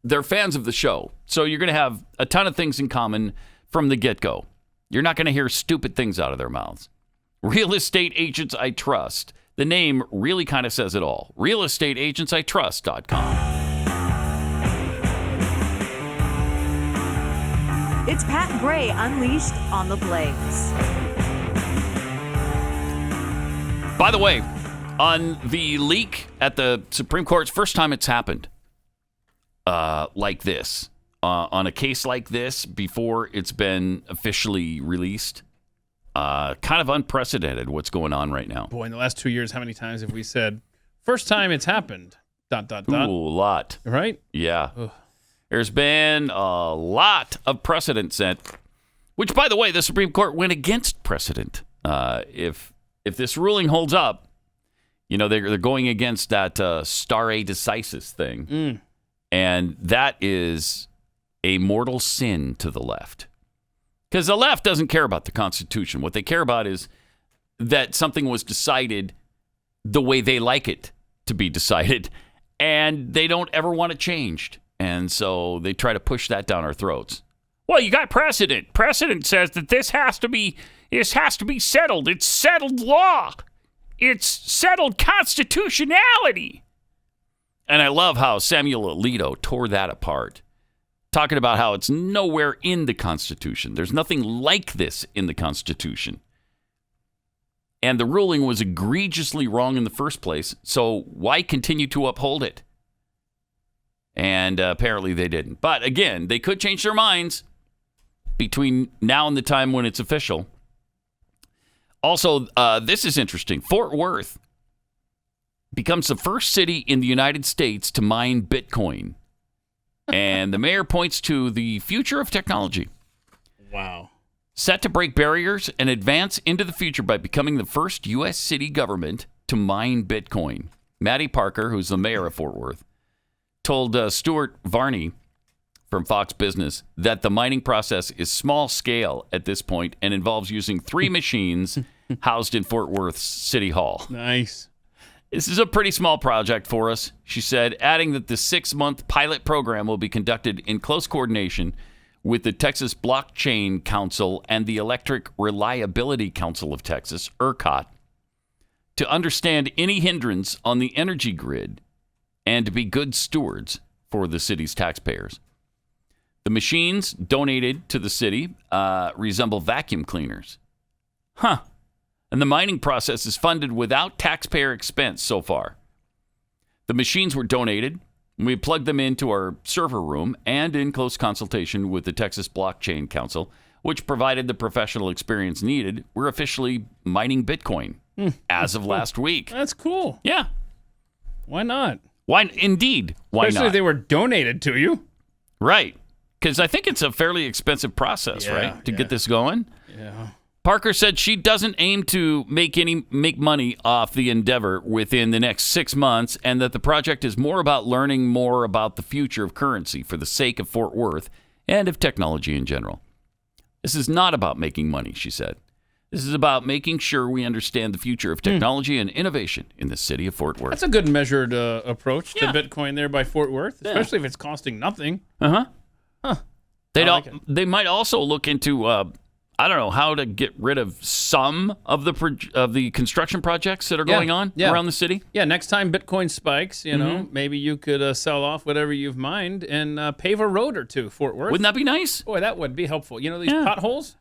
they're fans of the show. So you're going to have a ton of things in common from the get-go. You're not going to hear stupid things out of their mouths. Real Estate Agents I Trust. The name really kind of says it all. realestateagentsitrust.com. It's Pat Gray Unleashed on the Blaze. By the way, on the leak at the Supreme Court, first time it's happened like this, on a case like this before it's been officially released. Kind of unprecedented what's going on right now. Boy, in the last 2 years, how many times have we said, first time it's happened, ... Ooh, a lot. Right? Yeah. Ugh. There's been a lot of precedent set, which, by the way, the Supreme Court went against precedent. If this ruling holds up, you know, they're going against that stare decisis thing. And that is a mortal sin to the left. Because the left doesn't care about the Constitution. What they care about is that something was decided the way they like it to be decided, and they don't ever want it changed. And so they try to push that down our throats. Well, you got precedent. Precedent says that this has to be settled. It's settled law. It's settled constitutionality. And I love how Samuel Alito tore that apart, talking about how it's nowhere in the Constitution. There's nothing like this in the Constitution. And the ruling was egregiously wrong in the first place, so why continue to uphold it? And apparently they didn't. But again, they could change their minds between now and the time when it's official. Also, this is interesting. Fort Worth becomes the first city in the United States to mine Bitcoin. And the mayor points to the future of technology. Wow. Set to break barriers and advance into the future by becoming the first U.S. city government to mine Bitcoin. Maddie Parker, who's the mayor of Fort Worth, told Stuart Varney from Fox Business that the mining process is small scale at this point and involves using 3 machines housed in Fort Worth City Hall. Nice. This is a pretty small project for us, she said, adding that the 6-month pilot program will be conducted in close coordination with the Texas Blockchain Council and the Electric Reliability Council of Texas, ERCOT, to understand any hindrance on the energy grid and to be good stewards for the city's taxpayers. The machines donated to the city resemble vacuum cleaners. And the mining process is funded without taxpayer expense so far. The machines were donated. We plugged them into our server room and in close consultation with the Texas Blockchain Council, which provided the professional experience needed. We're officially mining Bitcoin as of last week. That's cool. Yeah. Why not? Why? Indeed. Why Especially not? if they were donated to you. Right. Because I think it's a fairly expensive process, right, to get this going. Yeah. Parker said she doesn't aim to make money off the endeavor within the next 6 months, and that the project is more about learning more about the future of currency for the sake of Fort Worth and of technology in general. This is not about making money, she said. This is about making sure we understand the future of technology and innovation in the city of Fort Worth. That's a good measured approach to Bitcoin there by Fort Worth, especially if it's costing nothing. They might also look into I don't know how to get rid of some of the construction projects that are going on around the city. Yeah, next time Bitcoin spikes, you know, maybe you could sell off whatever you've mined and pave a road or two, Fort Worth. Wouldn't that be nice? Boy, that would be helpful. You know, these potholes?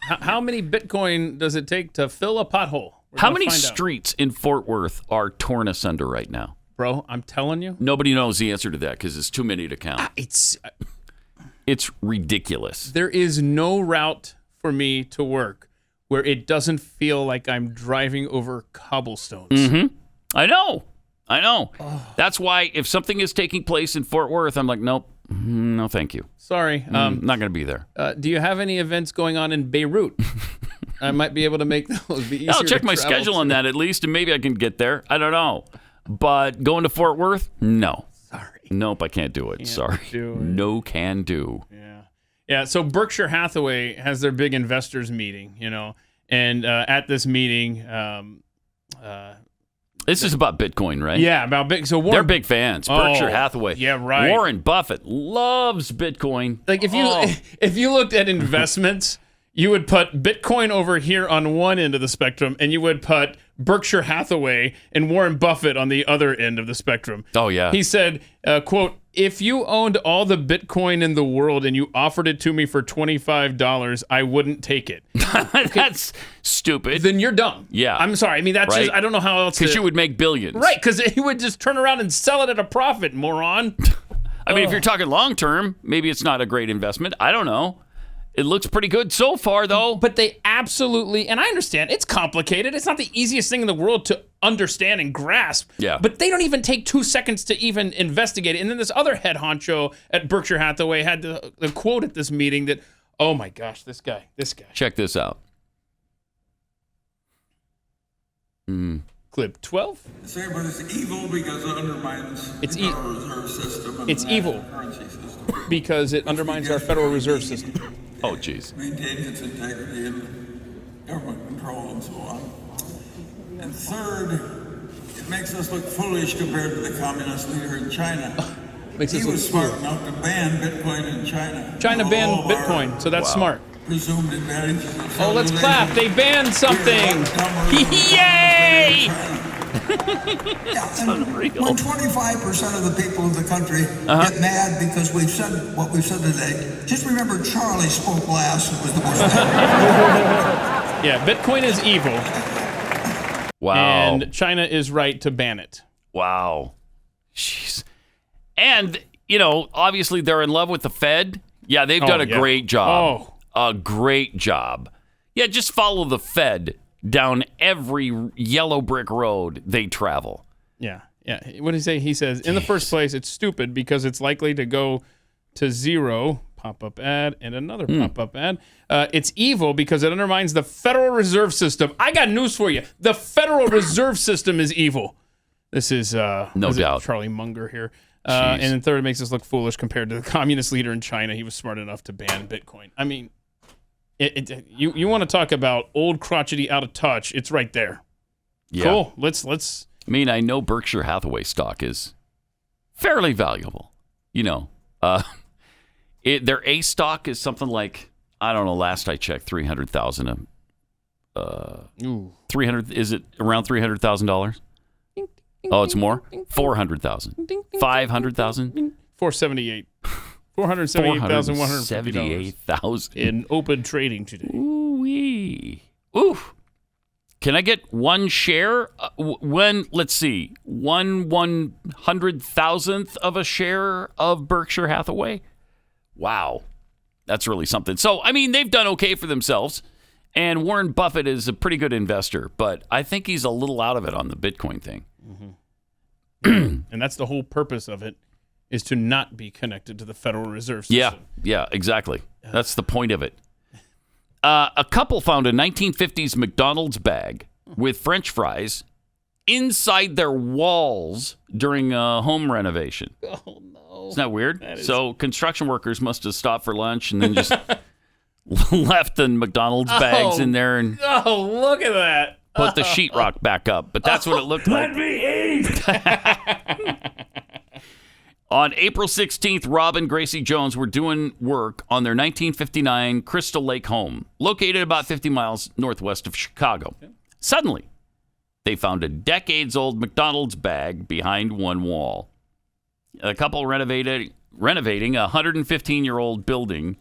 How many Bitcoin does it take to fill a pothole? How many streets in Fort Worth are torn asunder right now? Bro, I'm telling you. Nobody knows the answer to that because it's too many to count. It's ridiculous. There is no route for me to work where it doesn't feel like I'm driving over cobblestones. I know. Oh. That's why if something is taking place in Fort Worth, I'm like, nope, no, thank you. Sorry. Not going to be there. Do you have any events going on in Beirut? I might be able to make those be easier. I'll check my schedule on that at least, and maybe I can get there. I don't know. But going to Fort Worth, no. Sorry. Nope, I can't do it. Sorry. Do it. No can do. Yeah. Yeah, so Berkshire Hathaway has their big investors meeting, and at this meeting, this is about Bitcoin, right? Yeah, about Bitcoin. So they're big fans. Berkshire Hathaway. Yeah, right. Warren Buffett loves Bitcoin. Like if you looked at investments, you would put Bitcoin over here on one end of the spectrum, and you would put Berkshire Hathaway and Warren Buffett on the other end of the spectrum. Oh, yeah. He said, quote, "If you owned all the Bitcoin in the world and you offered it to me for $25, I wouldn't take it." That's stupid. Then you're dumb. Yeah. I'm sorry. I mean, that's right? just, I don't know how else Because you would make billions. Right, because he would just turn around and sell it at a profit, moron. I mean, if you're talking long term, maybe it's not a great investment. I don't know. It looks pretty good so far, though. But they absolutely, and I understand, it's complicated. It's not the easiest thing in the world to understand and grasp. Yeah. But they don't even take 2 seconds to even investigate it. And then this other head honcho at Berkshire Hathaway had the quote at this meeting that, oh my gosh, this guy. Check this out. Clip 12. Say, but it's evil because it undermines our reserve system. And it's evil because it undermines our Federal Reserve System. Oh, jeez. Maintaining its integrity and government control and so on. And third, it makes us look foolish compared to the communist leader in China. He was smart enough to ban Bitcoin in China. China banned Bitcoin, so that's smart. Presumed advantages. Oh, let's clap. They banned something. Yay! That's unreal. When 25% of the people of the country get mad because we've said what we've said today, just remember Charlie spoke last and was the most Yeah, Bitcoin is evil. Wow. And China is right to ban it. Wow. Jeez. And, obviously they're in love with the Fed. Yeah, they've done a great job. A great job. Yeah, just follow the Fed down every yellow brick road they travel. Yeah. What did he say? He says, in the first place, it's stupid because it's likely to go to zero. Pop-up ad and another pop-up ad. It's evil because it undermines the Federal Reserve System. I got news for you. The Federal Reserve System is evil. This is no doubt Charlie Munger here. And then third, it makes us look foolish compared to the communist leader in China. He was smart enough to ban Bitcoin. I mean, you want to talk about old crotchety out of touch? It's right there. Yeah. Cool. Let's. I mean, I know Berkshire Hathaway stock is fairly valuable. Their A stock is something like, I don't know. Last I checked, 300,000. 300. Is it around $300,000? Oh, it's more. 400,000. 500,000. 478. 478,150 in open trading today. Ooh-wee. Ooh. Can I get one share? Let's see, 1/100,000th of a share of Berkshire Hathaway? Wow. That's really something. So, I mean, they've done okay for themselves. And Warren Buffett is a pretty good investor, but I think he's a little out of it on the Bitcoin thing. Mm-hmm. And that's the whole purpose of it, is to not be connected to the Federal Reserve System. Yeah, exactly. That's the point of it. A couple found a 1950s McDonald's bag with French fries inside their walls during a home renovation. Oh, no. Isn't that weird? So construction workers must have stopped for lunch and then just left the McDonald's bags in there and look at that. Put the sheetrock back up. But that's what it looked like. Let me eat! On April 16th, Rob and Gracie Jones were doing work on their 1959 Crystal Lake home, located about 50 miles northwest of Chicago. Okay. Suddenly, they found a decades-old McDonald's bag behind one wall. A couple renovating a 115-year-old building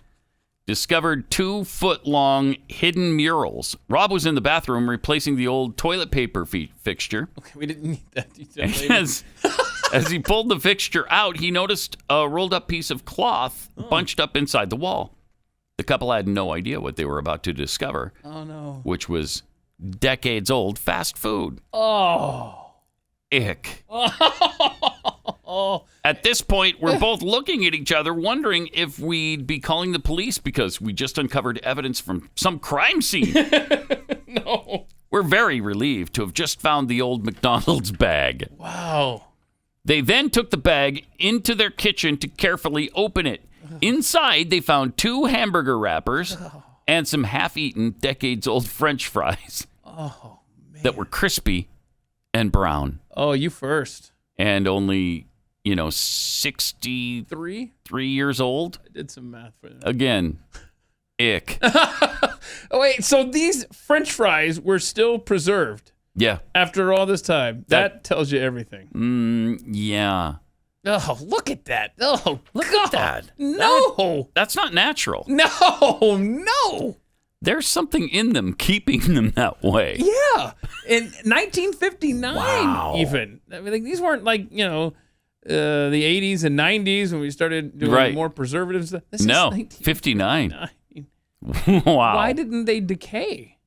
discovered 2-foot-long hidden murals. Rob was in the bathroom replacing the old toilet paper fixture. Okay, we didn't need that detail. As he pulled the fixture out, he noticed a rolled-up piece of cloth bunched up inside the wall. The couple had no idea what they were about to discover. Oh, no. Which was decades-old fast food. Oh. Ick. At this point, we're both looking at each other, wondering if we'd be calling the police because we just uncovered evidence from some crime scene. No. We're very relieved to have just found the old McDonald's bag. Wow. They then took the bag into their kitchen to carefully open it. Inside, they found 2 hamburger wrappers and some half-eaten, decades-old French fries that were crispy and brown. Oh, you first. And only, 63 years old. I did some math for that. Again, ick. Oh, wait, so these French fries were still preserved? Yeah. After all this time? That tells you everything. Yeah. Oh, look at that. Oh, look at that. No. That's not natural. No. There's something in them keeping them that way. Yeah. In 1959, even. I mean, these weren't like, the 80s and 90s when we started doing more preservatives. This is 59. Wow. Why didn't they decay?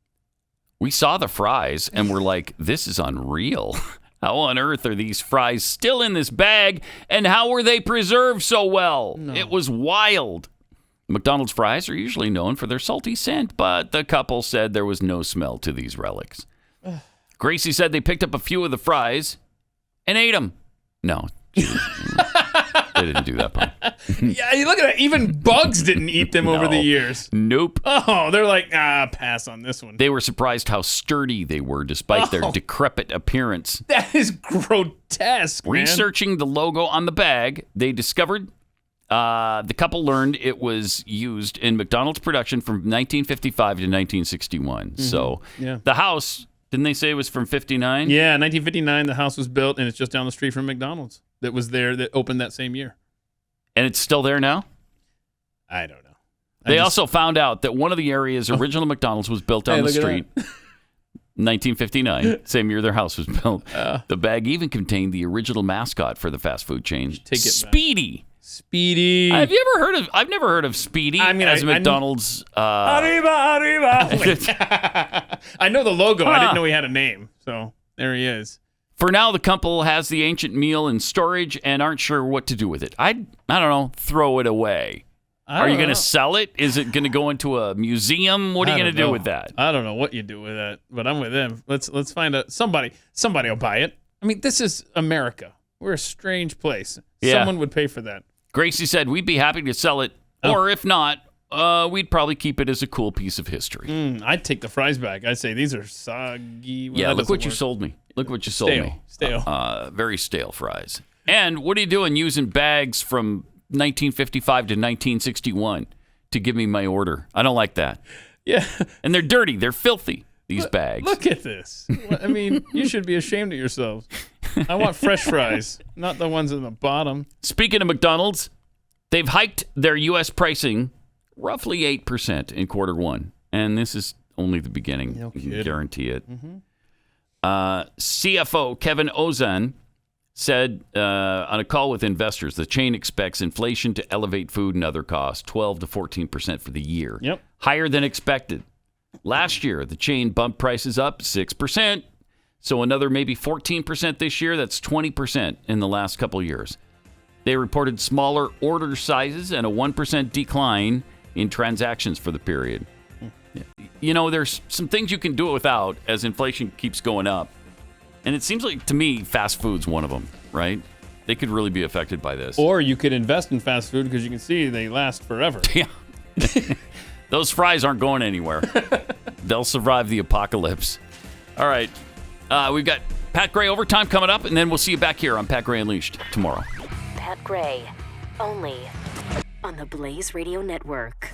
We saw the fries and we're like, this is unreal. How on earth are these fries still in this bag, and how were they preserved so well? No. It was wild. McDonald's fries are usually known for their salty scent, but the couple said there was no smell to these relics. Gracie said they picked up a few of the fries and ate them. No. They didn't do that part. Yeah, you look at it. Even bugs didn't eat them over the years. Nope. Oh, they're like, pass on this one. They were surprised how sturdy they were despite their decrepit appearance. That is grotesque, man. Researching the logo on the bag, they discovered the couple learned it was used in McDonald's production from 1955 to 1961. Mm-hmm. So the house, didn't they say it was from 59? Yeah, 1959, the house was built, and it's just down the street from McDonald's that was there that opened that same year. And it's still there now? I don't know. They also found out that one of the area's original McDonald's was built down the street. 1959, same year their house was built. The bag even contained the original mascot for the fast food chain, Speedy. Speedy. I've never heard of Speedy as McDonald's. Arriba. I know the logo. I didn't know he had a name. So there he is. For now, the couple has the ancient meal in storage and aren't sure what to do with it. I don't know, throw it away. Are you going to sell it? Is it going to go into a museum? What are you going to do with that? I don't know what you do with that, but I'm with them. Let's find out. Somebody will buy it. I mean, this is America. We're a strange place. Yeah. Someone would pay for that. Gracie said we'd be happy to sell it, or if not, we'd probably keep it as a cool piece of history. I'd take the fries back. I'd say these are soggy. Yeah, look what you sold me. Look what you sold me. Stale. Very stale fries. And what are you doing using bags from 1955 to 1961 to give me my order? I don't like that. Yeah. And they're dirty. They're filthy, these bags. Look at this. I mean, you should be ashamed of yourselves. I want fresh fries, not the ones in the bottom. Speaking of McDonald's, they've hiked their U.S. pricing roughly 8% in quarter one. And this is only the beginning. No kidding. I can guarantee it. Mm-hmm. CFO Kevin Ozan said on a call with investors, the chain expects inflation to elevate food and other costs 12 to 14% for the year. Yep. Higher than expected. Last year, the chain bumped prices up 6%. So another maybe 14% this year. That's 20% in the last couple of years. They reported smaller order sizes and a 1% decline in transactions for the period. You know, there's some things you can do it without as inflation keeps going up. And it seems like, to me, fast food's one of them, right? They could really be affected by this. Or you could invest in fast food because you can see they last forever. Yeah. Those fries aren't going anywhere. They'll survive the apocalypse. All right. We've got Pat Gray Overtime coming up, and then we'll see you back here on Pat Gray Unleashed tomorrow. Pat Gray, only on the Blaze Radio Network.